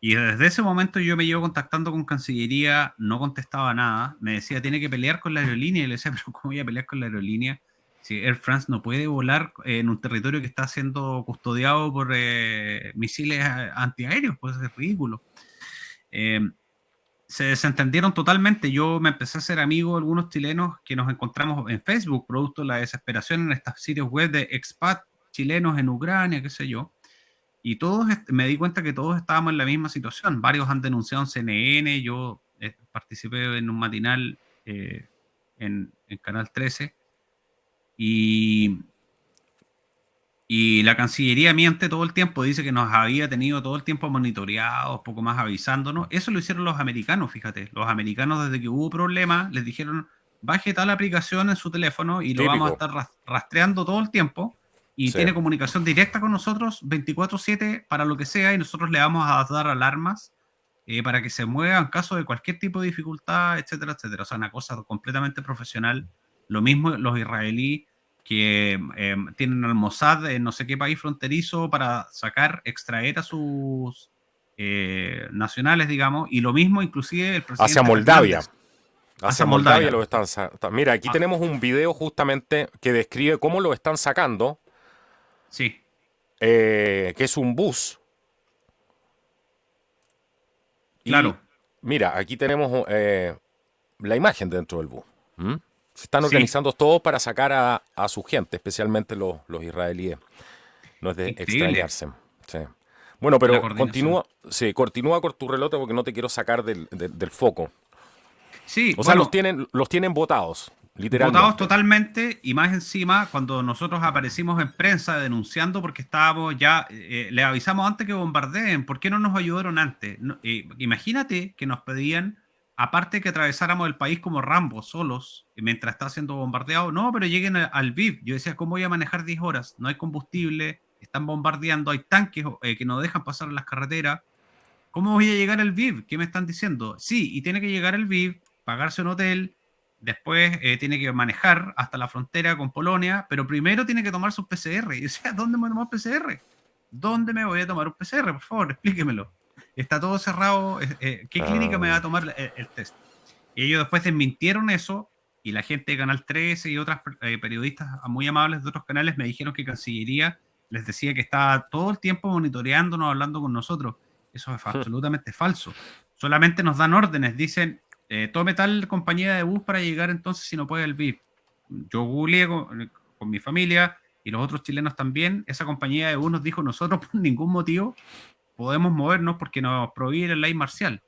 Y desde ese momento yo me llevo contactando con Cancillería, no contestaba nada, me decía, tiene que pelear con la aerolínea, y le decía, pero ¿cómo voy a pelear con la aerolínea? Si Air France no puede volar en un territorio que está siendo custodiado por misiles antiaéreos, pues es ridículo. Eh, Se desentendieron totalmente. Yo me empecé a hacer amigo de algunos chilenos que nos encontramos en Facebook, producto de la desesperación en estos sitios web de expat chilenos en Ucrania, qué sé yo. Y todos, me di cuenta que todos estábamos en la misma situación. Varios han denunciado en CNN, yo participé en un matinal en Canal 13 y, y la Cancillería miente todo el tiempo, dice que nos había tenido todo el tiempo monitoreados, poco más avisándonos. Eso lo hicieron los americanos, fíjate. Los americanos desde que hubo problemas les dijeron, baje tal aplicación en su teléfono y lo vamos a Típico. estar rastreando todo el tiempo y Sí. tiene comunicación directa con nosotros 24/7 para lo que sea y nosotros le vamos a dar alarmas para que se mueva en caso de cualquier tipo de dificultad, etcétera, etcétera. O sea, una cosa completamente profesional. Lo mismo los israelíes que tienen al Mossad en no sé qué país fronterizo para sacar, extraer a sus nacionales, digamos, y lo mismo inclusive el Hacia presidente Moldavia. Fernández Hacia hacia Moldavia Moldavia. lo están Mira, aquí Ah, tenemos un video justamente que describe cómo lo están sacando, sí, que es un bus. Y claro, mira, aquí tenemos la imagen dentro del bus. ¿Mm? Se están sí, organizando todos para sacar a su gente, especialmente los israelíes. No es de increíble extrañarse. Sí. Bueno, la pero coordinación. continúa, sí, continúa con tu reloj porque no te quiero sacar del foco. Sí, O sea, bueno, los tienen votados, votados literalmente. totalmente y más encima cuando nosotros aparecimos en prensa denunciando porque estábamos ya, les avisamos antes que bombardeen, ¿por qué no nos ayudaron antes? Imagínate que nos pedían, aparte que atravesáramos el país como Rambo, solos, mientras está siendo bombardeado, no, pero lleguen al VIP. Yo decía, ¿cómo voy a manejar 10 horas? No hay combustible, están bombardeando, hay tanques que no dejan pasar en las carreteras. ¿Cómo voy a llegar al VIP? ¿Qué me están diciendo? Sí, y tiene que llegar al VIP, pagarse un hotel, después tiene que manejar hasta la frontera con Polonia, pero primero tiene que tomar su PCR. Y o sea, ¿dónde me voy a tomar PCR? ¿Dónde me voy a tomar un PCR? Por favor, explíquemelo. Está todo cerrado. ¿Qué clínica me va a Ah, tomar el test? Y ellos después desmintieron eso y la gente de Canal 13 y otras periodistas muy amables de otros canales me dijeron que Cancillería les decía que estaba todo el tiempo monitoreándonos, hablando con nosotros. Eso es absolutamente falso. Solamente nos dan órdenes, dicen, tome tal compañía de bus para llegar entonces si no puede el VIP. Yo googleé con mi familia y los otros chilenos también. Esa compañía de bus nos dijo, nosotros por ningún motivo podemos movernos porque nos prohíbe la ley marcial.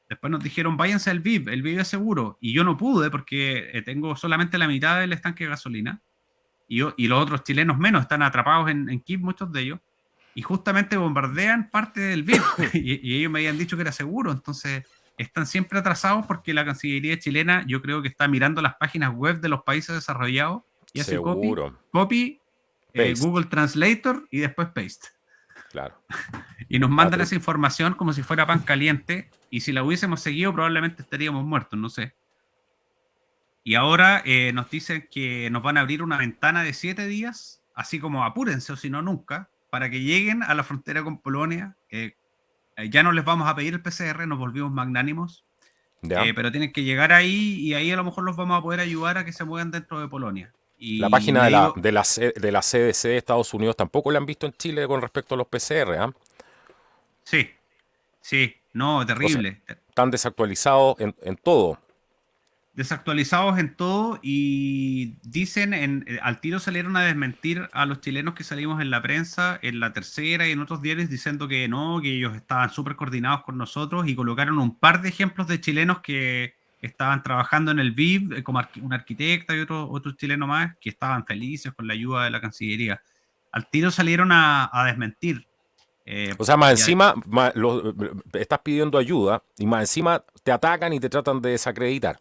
Después nos dijeron, váyanse al VIP, el VIP es seguro. Y yo no pude porque tengo solamente la mitad del estanque de gasolina. Y los otros chilenos menos están atrapados en Kiev, muchos de ellos. Y justamente bombardean parte del VIP. Y ellos me habían dicho que era seguro. Entonces, están siempre atrasados porque la Cancillería chilena, yo creo que está mirando las páginas web de los países desarrollados y hace copy, seguro. copy, Paste, Google Translator y después paste claro. y nos Ah, mandan esa información como si fuera pan caliente, y si la hubiésemos seguido probablemente estaríamos muertos, no sé. Y ahora nos dicen que nos van a abrir una ventana de 7 días, así como apúrense o si no nunca, para que lleguen a la frontera con Polonia. Ya no les vamos a pedir el PCR, nos volvimos magnánimos, ya. pero tienen que llegar ahí y ahí a lo mejor los vamos a poder ayudar a que se muevan dentro de Polonia. La Y página le digo, de la CDC de Estados Unidos tampoco la han visto en Chile con respecto a los PCR, ¿ah? sí, sí, no, O sea, terrible. están desactualizados en todo. desactualizados en todo y dicen, al tiro salieron a desmentir a los chilenos que salimos en la prensa, en La Tercera y en otros diarios, diciendo que no, que ellos estaban súper coordinados con nosotros y colocaron un par de ejemplos de chilenos que estaban trabajando en el BID, como un arquitecta y otro chileno más, que estaban felices con la ayuda de la Cancillería. Al tiro salieron a desmentir. O sea, más y a- encima estás pidiendo ayuda y más encima te atacan y te tratan de desacreditar.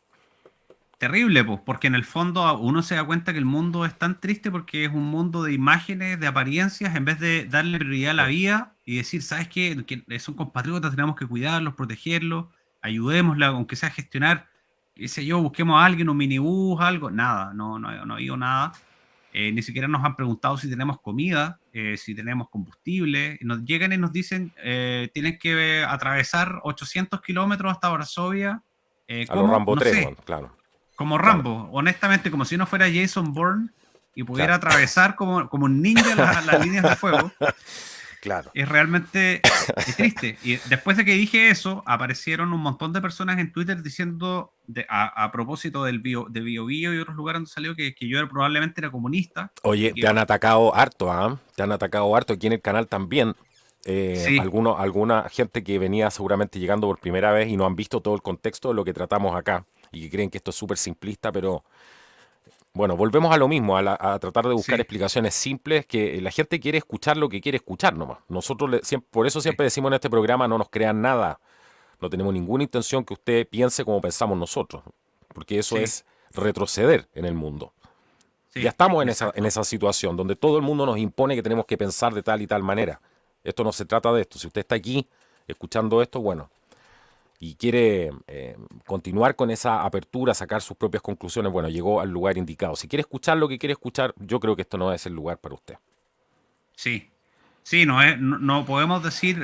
Terrible, pues, porque en el fondo uno se da cuenta que el mundo es tan triste porque es un mundo de imágenes, de apariencias, en vez de darle prioridad a la vida y decir, ¿sabes qué? Que son compatriotas, tenemos que cuidarlos, protegerlos, ayudémosla, aunque sea a gestionar, qué sé yo, busquemos a alguien, un minibús, algo, nada, no ha habido nada. Ni siquiera nos han preguntado si tenemos comida, si tenemos combustible. Nos llegan y nos dicen, tienen que atravesar 800 kilómetros hasta Varsovia. A los ¿Cómo? Rambo No 3, bueno, sé, claro, como claro, Rambo, honestamente, como si uno fuera Jason Bourne y pudiera claro, atravesar como un ninja las líneas de fuego. claro. Es realmente triste. Y después de que dije eso, aparecieron un montón de personas en Twitter diciendo, a propósito de Bio Bio y otros lugares donde salió, que yo probablemente era comunista. Oye, Y te han atacado harto, ¿ah? Te han atacado harto aquí en el canal también. sí, Alguna gente que venía seguramente llegando por primera vez y no han visto todo el contexto de lo que tratamos acá y que creen que esto es súper simplista, pero bueno, volvemos a lo mismo, a tratar de buscar sí, explicaciones simples que la gente quiere escuchar lo que quiere escuchar nomás. Nosotros, por eso sí, siempre decimos en este programa, no nos crean nada. No tenemos ninguna intención que usted piense como pensamos nosotros, porque eso sí, es retroceder en el mundo. Ya sí, estamos en exacto. esa situación donde todo el mundo nos impone que tenemos que pensar de tal y tal manera. Esto no se trata de esto. Si usted está aquí escuchando esto, bueno, y quiere continuar con esa apertura, sacar sus propias conclusiones, bueno, llegó al lugar indicado. Si quiere escuchar lo que quiere escuchar, yo creo que esto no es el lugar para usted. Sí. Sí, no podemos decir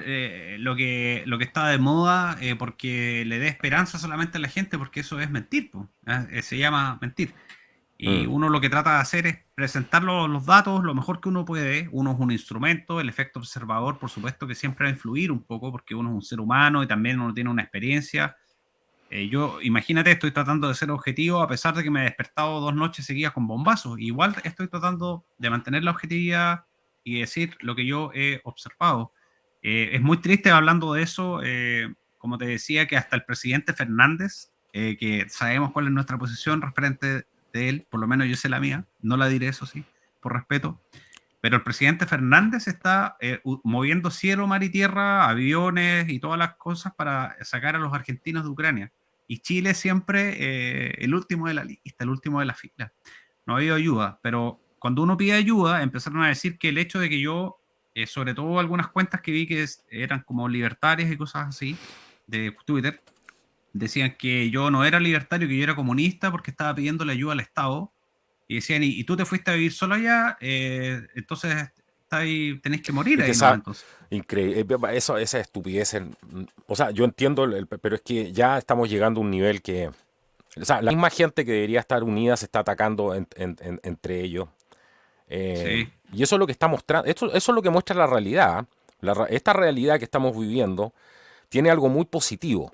lo que está de moda porque le dé esperanza solamente a la gente, porque eso es mentir, po. Se llama mentir. Y Mm. uno lo que trata de hacer es presentar los datos lo mejor que uno puede. Uno es un instrumento, el efecto observador, por supuesto, que siempre va a influir un poco, porque uno es un ser humano y también uno tiene una experiencia. Imagínate, estoy tratando de ser objetivo a pesar de que me he despertado 2 noches seguidas con bombazos. Igual estoy tratando de mantener la objetividad y decir lo que yo he observado. Es muy triste hablando de eso, como te decía, que hasta el presidente Fernández, que sabemos cuál es nuestra posición referente de él, por lo menos yo sé la mía, no la diré, eso sí, por respeto, pero el presidente Fernández está moviendo cielo, mar y tierra, aviones y todas las cosas para sacar a los argentinos de Ucrania. Y Chile siempre el último de la lista, el último de la fila. No ha habido ayuda, pero cuando uno pide ayuda, empezaron a decir que el hecho de que yo, sobre todo algunas cuentas que vi que eran como libertarias y cosas así, de Twitter, decían que yo no era libertario, que yo era comunista porque estaba pidiendo la ayuda al Estado. Y decían, y tú te fuiste a vivir solo allá, entonces tenés que morir Es que ahí nomás esa, entonces. increíble, eso, esa estupidez, o sea, yo entiendo, pero es que ya estamos llegando a un nivel que, o sea, la misma gente que debería estar unida se está atacando entre ellos. Eh, Sí, y eso es lo que está mostrando, eso es lo que muestra la realidad. ¿Ah? Esta realidad que estamos viviendo tiene algo muy positivo.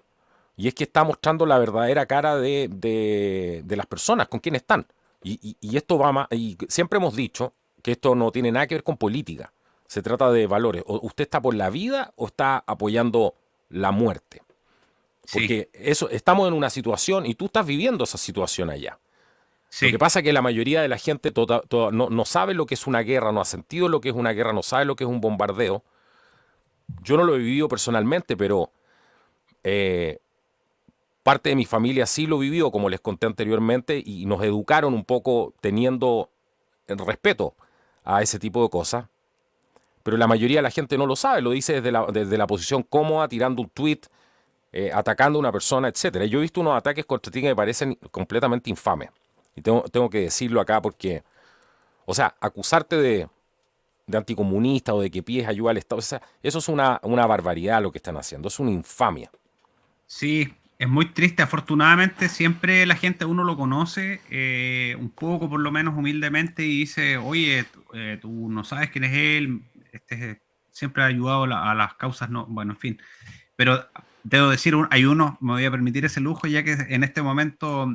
Y es que está mostrando la verdadera cara de las personas, con quienes están. Y esto va más, y siempre hemos dicho que esto no tiene nada que ver con política. Se trata de valores. O usted está por la vida o está apoyando la muerte. sí, Porque eso, estamos en una situación y tú estás viviendo esa situación allá. Lo que sí, pasa es que la mayoría de la gente no sabe lo que es una guerra, no ha sentido lo que es una guerra, no sabe lo que es un bombardeo. Yo no lo he vivido personalmente, pero eh, parte de mi familia sí lo vivió, como les conté anteriormente, y nos educaron un poco teniendo el respeto a ese tipo de cosas. Pero la mayoría de la gente no lo sabe, lo dice desde la posición cómoda, tirando un tweet, atacando a una persona, etcétera. Yo he visto unos ataques contra ti que me parecen completamente infames. Y tengo que decirlo acá porque, o sea, acusarte de anticomunista o de que pides ayuda al Estado, o sea, eso es una barbaridad lo que están haciendo, es una infamia. sí. Es muy triste. Afortunadamente, siempre la gente a uno lo conoce, un poco por lo menos humildemente, y dice, oye, tú no sabes quién es él, siempre ha ayudado a las causas, no, bueno, en fin. Pero Debo decir, hay uno, me voy a permitir ese lujo, ya que en este momento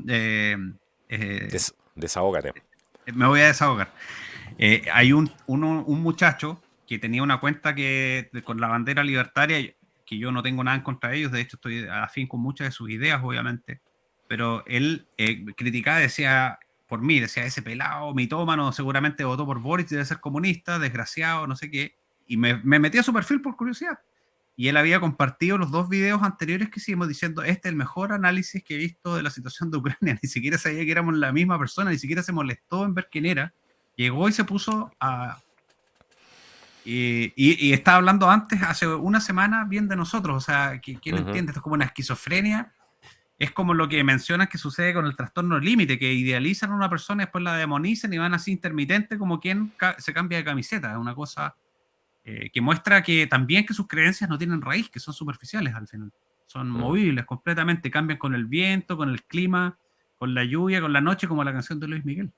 Desahógate. me voy a desahogar. Hay un muchacho que tenía una cuenta con la bandera libertaria, que yo no tengo nada en contra de ellos, de hecho estoy afín con muchas de sus ideas, obviamente, pero él criticaba, decía, por mí, decía, ese pelado mitómano seguramente votó por Boris, debe ser comunista, desgraciado, no sé qué, y me metí a su perfil por curiosidad. Y él había compartido los dos videos anteriores que hicimos diciendo, este es el mejor análisis que he visto de la situación de Ucrania. Ni siquiera sabía que éramos la misma persona, ni siquiera se molestó en ver quién era. Llegó y se puso a... Y estaba hablando antes, hace una semana, bien de nosotros. O sea, ¿quién Ujú. entiende? Esto es como una esquizofrenia. Es como lo que mencionan que sucede con el trastorno límite, que idealizan a una persona y después la demonizan y van así intermitente como quien se cambia de camiseta. Es una cosa que muestra que también que sus creencias no tienen raíz, que son superficiales al final. Son Mm. movibles completamente, cambian con el viento, con el clima, con la lluvia, con la noche, como la canción de Luis Miguel.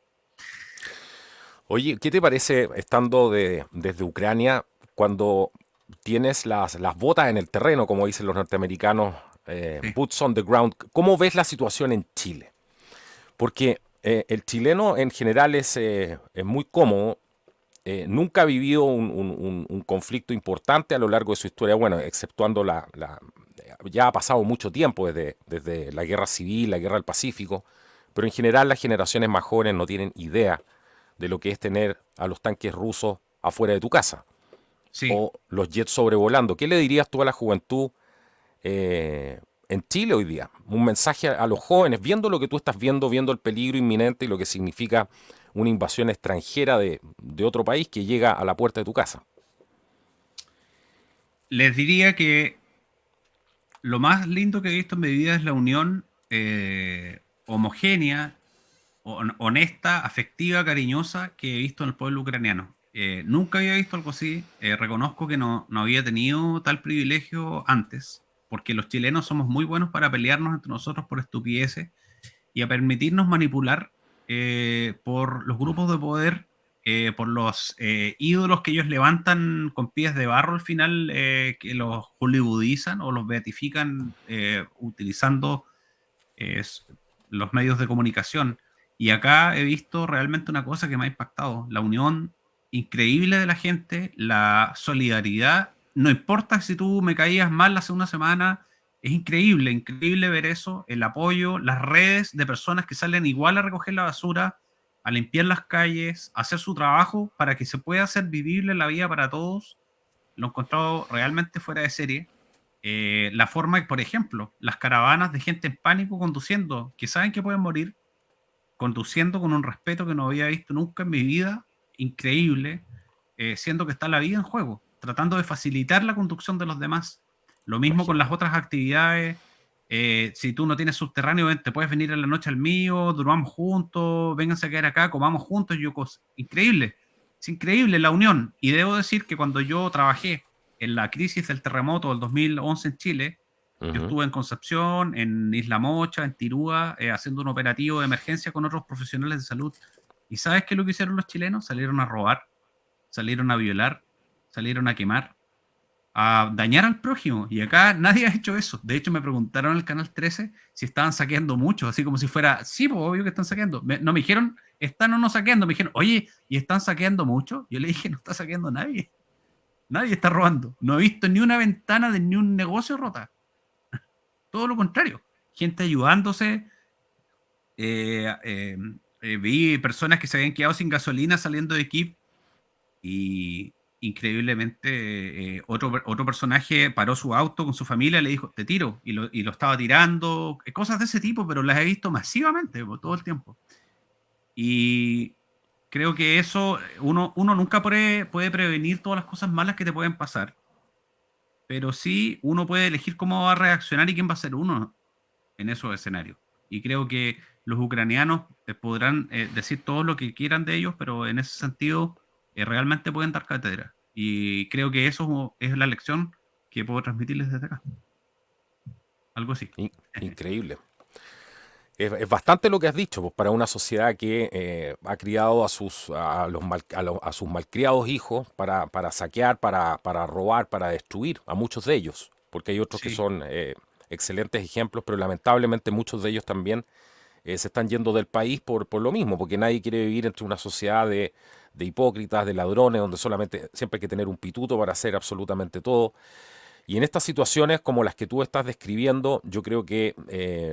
Oye, ¿qué te parece estando desde Ucrania cuando tienes las botas en el terreno, como dicen los norteamericanos, Sí, boots on the ground? ¿Cómo ves la situación en Chile? Porque el chileno en general es muy cómodo, nunca ha vivido un conflicto importante a lo largo de su historia, bueno, exceptuando ya ha pasado mucho tiempo desde la guerra civil, la guerra del Pacífico, pero en general las generaciones más jóvenes no tienen idea de lo que es tener a los tanques rusos afuera de tu casa sí. o los jets sobrevolando. ¿Qué le dirías tú a la juventud en Chile hoy día? Un mensaje a los jóvenes, viendo lo que tú estás viendo, viendo el peligro inminente y lo que significa una invasión extranjera de otro país que llega a la puerta de tu casa. Les diría que lo más lindo que he visto en mi vida es la unión homogénea, honesta, afectiva, cariñosa que he visto en el pueblo ucraniano. Nunca había visto algo así. Reconozco que no había tenido tal privilegio antes, porque los chilenos somos muy buenos para pelearnos entre nosotros por estupideces y a permitirnos manipular por los grupos de poder, por los ídolos que ellos levantan con pies de barro al final, que los hollywoodizan o los beatifican utilizando eh, los medios de comunicación. Y acá he visto realmente una cosa que me ha impactado, la unión increíble de la gente, la solidaridad. No importa si tú me caías mal hace una semana, es increíble, increíble ver eso, el apoyo, las redes de personas que salen igual a recoger la basura, a limpiar las calles, a hacer su trabajo para que se pueda hacer vivible la vida para todos. Lo he encontrado realmente fuera de serie. La forma, por ejemplo, las caravanas de gente en pánico conduciendo, que saben que pueden morir, conduciendo con un respeto que no había visto nunca en mi vida, increíble, siendo que está la vida en juego, tratando de facilitar la conducción de los demás. Lo mismo con las Imagínate. otras actividades. Si tú no tienes subterráneo, te puedes venir en la noche al mío, durmamos juntos, vénganse a quedar acá, comamos juntos. Increíble, es increíble la unión. Y debo decir que cuando yo trabajé en la crisis del terremoto del 2011 en Chile, yo Ujú. estuve en Concepción, en Isla Mocha, en Tirúa, haciendo un operativo de emergencia con otros profesionales de salud. ¿Y sabes qué es lo que hicieron los chilenos? Salieron a robar, salieron a violar, salieron a quemar, a dañar al prójimo. Y acá nadie ha hecho eso. De hecho, me preguntaron en el Canal 13 si estaban saqueando mucho, así como si fuera, sí, pues obvio que están saqueando. No me dijeron, están o no saqueando. Me dijeron, oye, ¿y están saqueando mucho? Yo le dije, no está saqueando nadie. Nadie está robando. No he visto ni una ventana de ni un negocio rota. Todo lo contrario. Gente ayudándose. eh, eh, Vi personas que se habían quedado sin gasolina saliendo de Kiev y increíblemente otro personaje paró su auto con su familia y le dijo, te tiro, y lo estaba tirando, cosas de ese tipo, pero las he visto masivamente todo el tiempo. Y creo que eso, uno nunca puede prevenir todas las cosas malas que te pueden pasar, pero sí uno puede elegir cómo va a reaccionar y quién va a ser uno en esos escenarios. Y creo que los ucranianos podrán decir todo lo que quieran de ellos, pero en ese sentido realmente pueden dar cátedra. Y creo que eso es la lección que puedo transmitirles desde acá. Algo así. Increíble. Es bastante lo que has dicho, pues, para una sociedad que ha criado a sus malcriados hijos para saquear, para robar, para destruir, a muchos de ellos. porque hay otros que Sí, son excelentes ejemplos, pero lamentablemente muchos de ellos también se están yendo del país por lo mismo, porque nadie quiere vivir entre una sociedad de hipócritas, de ladrones, donde solamente siempre hay que tener un pituto para hacer absolutamente todo. Y en estas situaciones como las que tú estás describiendo, yo creo que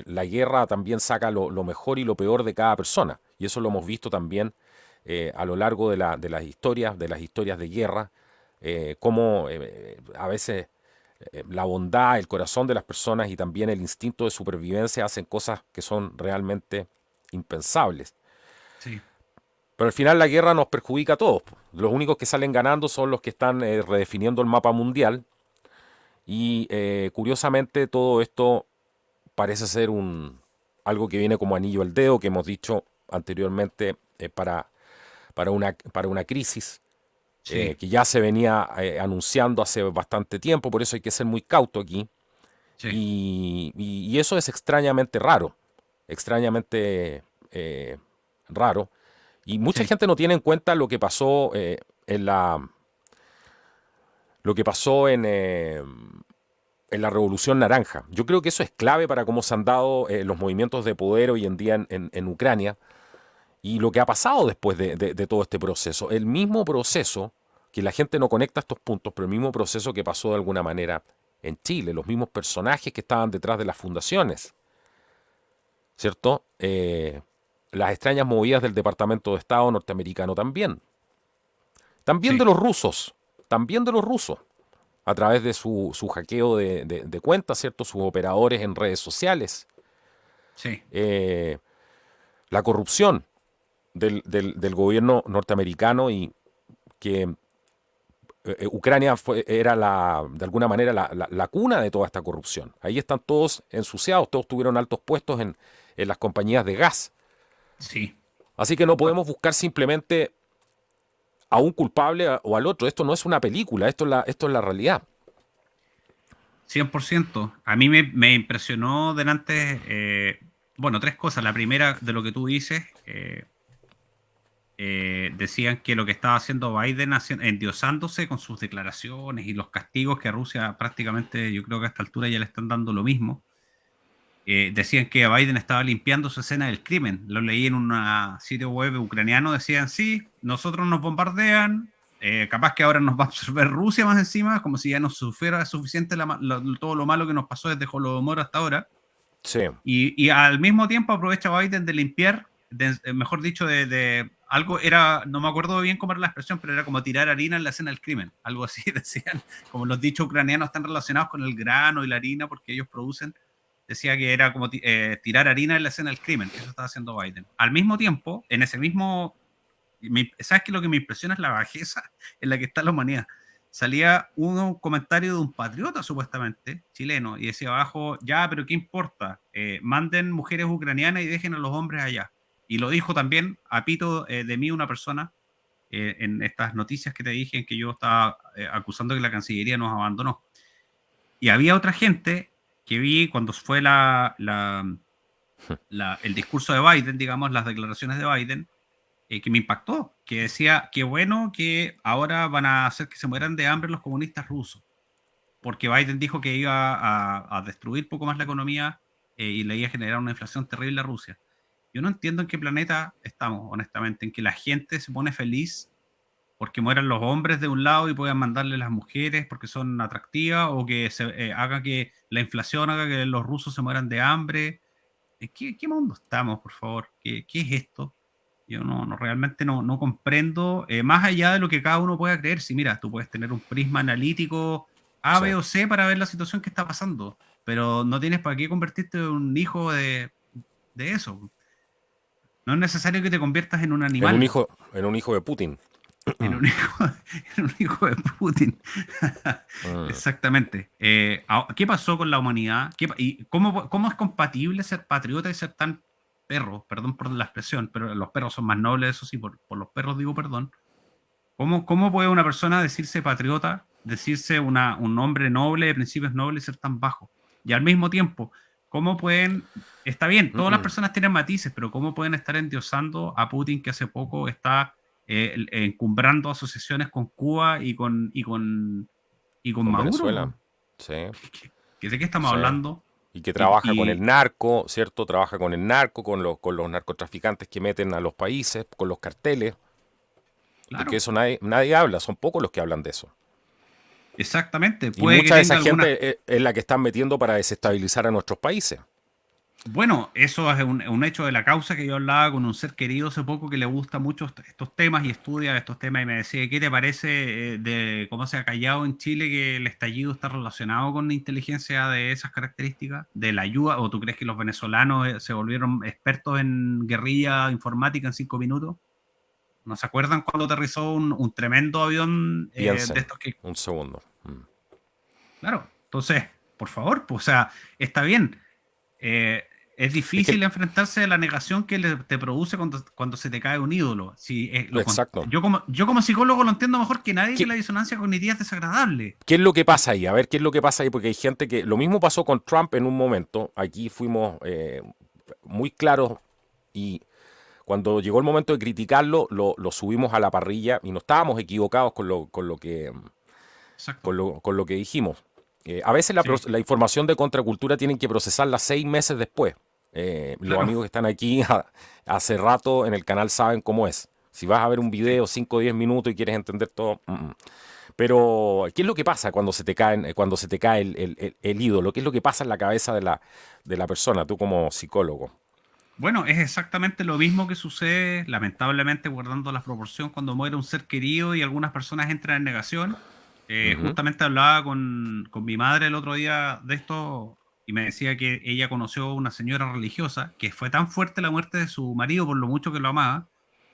la guerra también saca lo mejor y lo peor de cada persona. Y eso lo hemos visto también a lo largo de las historias de guerra, cómo a veces la bondad, el corazón de las personas y también el instinto de supervivencia hacen cosas que son realmente impensables. sí, Pero al final la guerra nos perjudica a todos. Los únicos que salen ganando son los que están redefiniendo el mapa mundial. Y curiosamente todo esto parece ser algo que viene como anillo al dedo, que hemos dicho anteriormente para una crisis sí, que ya se venía anunciando hace bastante tiempo, por eso hay que ser muy cauto aquí. sí, Y eso es extrañamente raro. Y mucha sí, gente no tiene en cuenta lo que pasó en lo que pasó en la Revolución Naranja. Yo creo que eso es clave para cómo se han dado los movimientos de poder hoy en día en Ucrania y lo que ha pasado después de todo este proceso. El mismo proceso, que la gente no conecta estos puntos, pero el mismo proceso que pasó de alguna manera en Chile, los mismos personajes que estaban detrás de las fundaciones, ¿cierto? Las extrañas movidas del Departamento de Estado norteamericano también. También de sí, los rusos, también de los rusos, a través de su hackeo de cuentas, ¿cierto? Sus operadores en redes sociales. sí, Eh, la corrupción del gobierno norteamericano y que Ucrania era de alguna manera la cuna de toda esta corrupción. Ahí están todos ensuciados, todos tuvieron altos puestos en las compañías de gas. sí. Así que no podemos buscar simplemente a un culpable o al otro. Esto no es una película, esto es la realidad. 100%. A mí me impresionó delante, bueno, tres cosas. La primera, de lo que tú dices, decían que lo que estaba haciendo Biden, endiosándose con sus declaraciones y los castigos que a Rusia prácticamente, yo creo que a esta altura ya le están dando lo mismo. Decían que Biden estaba limpiando su escena del crimen. Lo leí en un sitio web ucraniano. Decían, sí, nosotros nos bombardean, capaz que ahora nos va a absorber Rusia más encima, como si ya nos sufriera suficiente todo lo malo que nos pasó desde Holodomor hasta ahora. Sí, Y al mismo tiempo aprovecha Biden de limpiar, mejor dicho, de algo, era, no me acuerdo bien cómo era la expresión, pero era como tirar harina en la escena del crimen, algo así decían, como los dichos ucranianos están relacionados con el grano y la harina porque ellos producen, decía que era como tirar harina en la escena del crimen, eso estaba haciendo Biden. Al mismo tiempo, en ese mismo, ¿sabes qué? Lo que me impresiona es la bajeza en la que está la humanidad. Salía un comentario de un patriota, supuestamente, chileno, y decía abajo, ya, pero ¿qué importa? Manden mujeres ucranianas y dejen a los hombres allá. Y lo dijo también a pito de mí una persona en estas noticias que te dije, en que yo estaba acusando que la Cancillería nos abandonó. Y había otra gente que vi cuando fue el discurso de Biden, digamos, las declaraciones de Biden, que me impactó, que decía, qué bueno que ahora van a hacer que se mueran de hambre los comunistas rusos, porque Biden dijo que iba a destruir poco más la economía y le iba a generar una inflación terrible a Rusia. Yo no entiendo en qué planeta estamos, honestamente, en que la gente se pone feliz porque mueran los hombres de un lado y puedan mandarle las mujeres porque son atractivas, o que se haga que la inflación haga que los rusos se mueran de hambre. ¿En qué mundo estamos, por favor? ¿Qué es esto? Yo realmente no comprendo, más allá de lo que cada uno pueda creer. Si mira, tú puedes tener un prisma analítico A, sí. B o C para ver la situación que está pasando, pero no tienes para qué convertirte en un hijo de eso. No es necesario que te conviertas en un animal, En un hijo de Putin. en un hijo, en un hijo de Putin. Mm, Exactamente. ¿Qué pasó con la humanidad? ¿Y cómo es compatible ser patriota y ser tan perro? Perdón por la expresión, pero los perros son más nobles, eso sí, por los perros digo perdón. ¿Cómo puede una persona decirse patriota, decirse un hombre noble, de principios nobles y ser tan bajo? Y al mismo tiempo, ¿cómo pueden, está bien, todas las personas tienen matices, pero cómo pueden estar endiosando a Putin, que hace poco está encumbrando asociaciones con Cuba y con con Maduro? Venezuela. Po? sí, ¿De qué estamos sí. hablando? Y que Y, trabaja con el y- narco, ¿cierto? Trabaja con el narco, con los narcotraficantes que meten a los países, con los carteles, porque claro, eso nadie habla, son pocos los que hablan de eso. exactamente. Y Puede que mucha de esa tenga algunas. gente es la que están metiendo para desestabilizar a nuestros países. Bueno, eso es un hecho de la causa que yo hablaba con un ser querido hace poco que le gusta mucho estos temas y estudia estos temas y me decía, ¿qué te parece de cómo se ha callado en Chile que el estallido está relacionado con inteligencia de esas características? ¿De la ayuda? ¿O tú crees que los venezolanos se volvieron expertos en guerrilla informática en 5 minutos? ¿No se acuerdan cuando aterrizó un tremendo avión de Piensen estos que... un segundo. Claro, entonces, por favor, pues, o sea, está bien. eh, es Es que, difícil enfrentarse a la negación que te produce cuando se te cae un ídolo. Si, exacto. yo como psicólogo lo entiendo mejor que nadie que ¿Qué, la disonancia cognitiva es desagradable. ¿Qué es lo que pasa ahí? A ver, ¿qué es lo que pasa ahí? Porque hay gente que... Lo mismo pasó con Trump en un momento. Aquí fuimos muy claros y cuando llegó el momento de criticarlo, lo subimos a la parrilla y no estábamos equivocados Exacto. con lo que dijimos. A veces Sí, la información de contracultura tienen que procesarla 6 meses después. Los claro. amigos que están aquí hace rato en el canal saben cómo es. Si vas a ver un Sí. video 5 o 10 minutos y quieres entender todo... Pero, ¿qué es lo que pasa cuando se te cae el ídolo? ¿Qué es lo que pasa en la cabeza de la persona, tú como psicólogo? Bueno, es exactamente lo mismo que sucede, lamentablemente, guardando la proporción, cuando muere un ser querido y algunas personas entran en negación. Ujú, Justamente hablaba con mi madre el otro día de esto y me decía que ella conoció a una señora religiosa, que fue tan fuerte la muerte de su marido por lo mucho que lo amaba,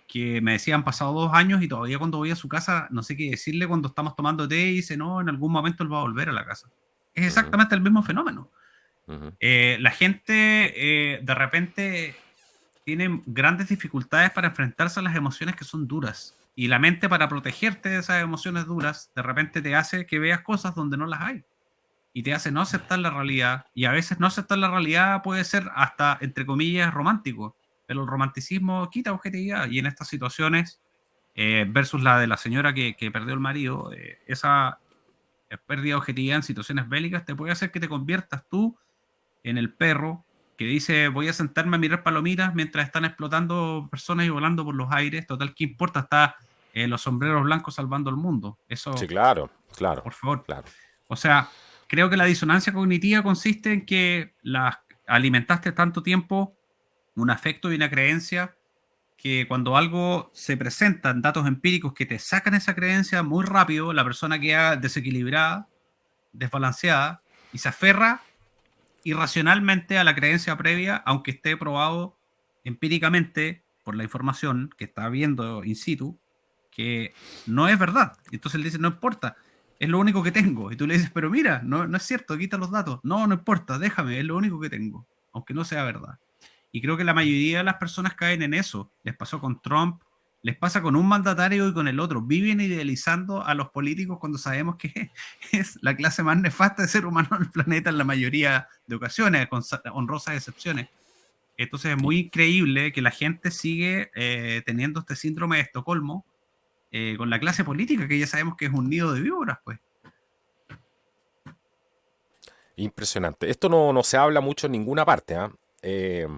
que me decía, han pasado 2 años y todavía cuando voy a su casa, no sé qué decirle cuando estamos tomando té y dice, no, en algún momento él va a volver a la casa. Es ujú, exactamente el mismo fenómeno. ujú. La gente de repente tiene grandes dificultades para enfrentarse a las emociones que son duras. Y la mente, para protegerte de esas emociones duras, de repente te hace que veas cosas donde no las hay. Y te hace no aceptar la realidad. Y a veces no aceptar la realidad puede ser hasta, entre comillas, romántico. Pero el romanticismo quita objetividad. Y en estas situaciones, versus la de la señora que perdió el marido, esa pérdida de objetividad en situaciones bélicas te puede hacer que te conviertas tú en el perro que dice voy a sentarme a mirar palomitas mientras están explotando personas y volando por los aires. Total, ¿qué importa? Está los sombreros blancos salvando el mundo. Sí, Eso, claro, claro, por favor. claro. O sea, creo que la disonancia cognitiva consiste en que alimentaste tanto tiempo un afecto y una creencia que cuando algo se presenta en datos empíricos que te sacan esa creencia muy rápido, la persona queda desequilibrada, desbalanceada y se aferra irracionalmente a la creencia previa, aunque esté probado empíricamente por la información que está viendo in situ, que no es verdad. Entonces él dice, no importa, es lo único que tengo. Y tú le dices, pero mira, no es cierto, quita los datos. No, no importa, déjame, es lo único que tengo, aunque no sea verdad. Y creo que la mayoría de las personas caen en eso. Les pasó con Trump, les pasa con un mandatario y con el otro. Viven idealizando a los políticos cuando sabemos que es la clase más nefasta de ser humano en el planeta en la mayoría de ocasiones, con honrosas excepciones. Entonces es Y, muy increíble que la gente sigue teniendo este síndrome de Estocolmo con la clase política, que ya sabemos que es un nido de víboras, pues. impresionante. Esto no se habla mucho en ninguna parte, ¿ah? Eh,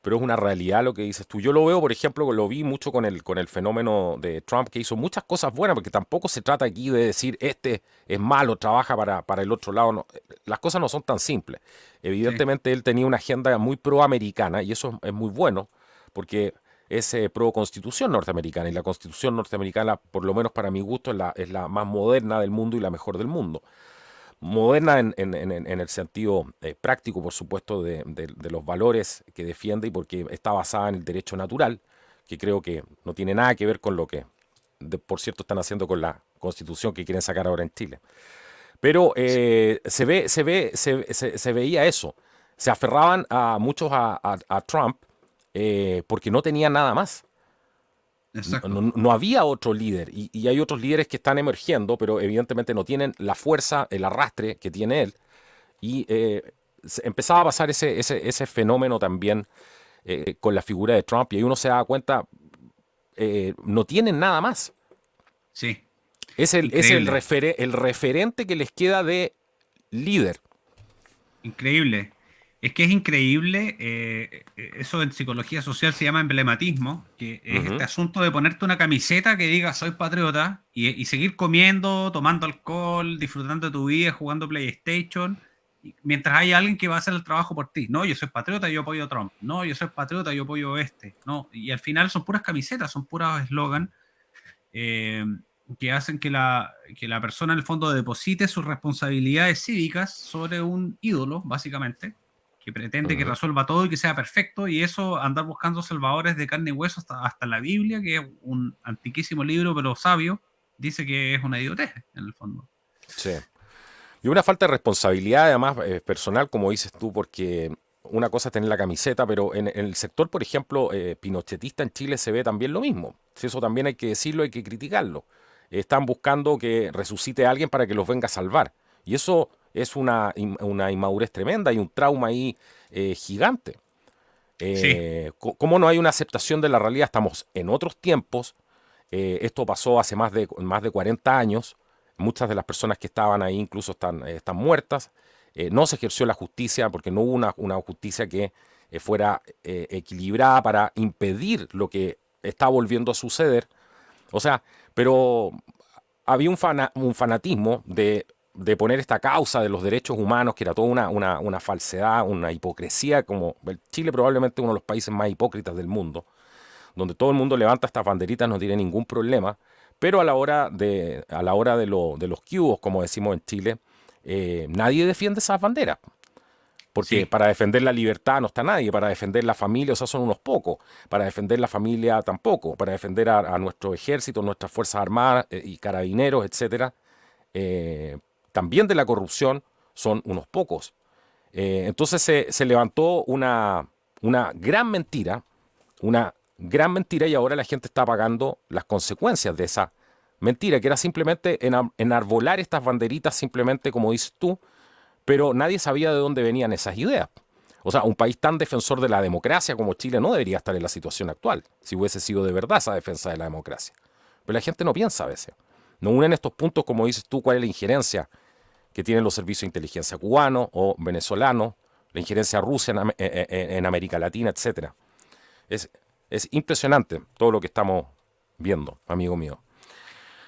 pero es una realidad lo que dices tú. Yo lo veo, por ejemplo, lo vi mucho con el fenómeno de Trump, que hizo muchas cosas buenas, porque tampoco se trata aquí de decir, este es malo, trabaja para el otro lado. No. Las cosas no son tan simples. Sí, Evidentemente, él tenía una agenda muy proamericana, y eso es muy bueno, porque es pro constitución norteamericana, y la constitución norteamericana, por lo menos para mi gusto, es la más moderna del mundo y la mejor del mundo. Moderna en el sentido práctico, por supuesto, de los valores que defiende y porque está basada en el derecho natural, que creo que no tiene nada que ver con lo que, por cierto, están haciendo con la constitución que quieren sacar ahora en Chile. Pero se veía eso. Se aferraban a muchos a Trump porque no tenía nada más. exacto. No había otro líder y hay otros líderes que están emergiendo, pero evidentemente no tienen la fuerza, el arrastre que tiene él. Y empezaba a pasar ese fenómeno también con la figura de Trump y ahí uno se da cuenta, no tienen nada más. Sí, Es increíble. el referente que les queda de líder. Increíble. Es que es increíble, eso en psicología social se llama emblematismo, que es este Ujú. asunto de ponerte una camiseta que diga soy patriota y seguir comiendo, tomando alcohol, disfrutando de tu vida, jugando PlayStation, mientras hay alguien que va a hacer el trabajo por ti. No, yo soy patriota, yo apoyo a Trump. No, yo soy patriota, yo apoyo este. No, y al final son puras camisetas, son puros eslogan eh, que hacen que la persona en el fondo deposite sus responsabilidades cívicas sobre un ídolo, básicamente, que pretende que Ujú. resuelva todo y que sea perfecto, y eso andar buscando salvadores de carne y hueso hasta la Biblia, que es un antiquísimo libro, pero sabio, dice que es una idiotez, en el fondo. Sí. Y una falta de responsabilidad, además, personal, como dices tú, porque una cosa es tener la camiseta, pero en el sector, por ejemplo, pinochetista en Chile se ve también lo mismo. Si eso también hay que decirlo, hay que criticarlo. Están buscando que resucite a alguien para que los venga a salvar. Y eso es una inmadurez tremenda y un trauma ahí gigante. Sí, ¿Cómo no hay una aceptación de la realidad? Estamos en otros tiempos. Esto pasó hace más de 40 años. Muchas de las personas que estaban ahí incluso están muertas. No se ejerció la justicia porque no hubo una justicia que fuera equilibrada para impedir lo que está volviendo a suceder. O sea, pero había un fanatismo de poner esta causa de los derechos humanos, que era toda una falsedad, una hipocresía, como Chile probablemente uno de los países más hipócritas del mundo, donde todo el mundo levanta estas banderitas, no tiene ningún problema, pero a la hora de los cubos, como decimos en Chile, nadie defiende esas banderas. Porque sí. para defender la libertad no está nadie, para defender la familia, o sea, son unos pocos, para defender la familia tampoco, para defender a nuestro ejército, nuestras fuerzas armadas y carabineros, etcétera, eh, también de la corrupción son unos pocos. Entonces se levantó una gran mentira y ahora la gente está pagando las consecuencias de esa mentira, que era simplemente enarbolar estas banderitas, simplemente como dices tú, pero nadie sabía de dónde venían esas ideas. O sea, un país tan defensor de la democracia como Chile no debería estar en la situación actual, si hubiese sido de verdad esa defensa de la democracia. Pero la gente no piensa a veces. No unen estos puntos, como dices tú, cuál es la injerencia que tienen los servicios de inteligencia cubanos o venezolanos, la injerencia rusa en América Latina, etcétera. Es, es impresionante todo lo que estamos viendo, amigo mío.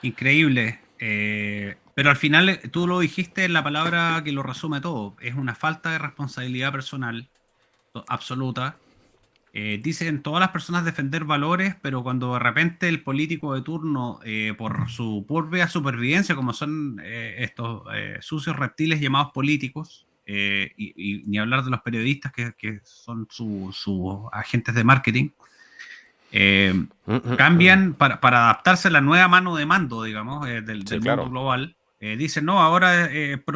Increíble. Pero al final tú lo dijiste en la palabra que lo resume todo. Es una falta de responsabilidad personal absoluta. Dicen todas las personas defender valores, pero cuando de repente el político de turno, por su propia supervivencia, como son estos sucios reptiles llamados políticos, y ni hablar de los periodistas que son sus agentes de marketing, eh, cambian para adaptarse a la nueva mano de mando, digamos, Sí, del mundo claro. global. Dicen, no, ahora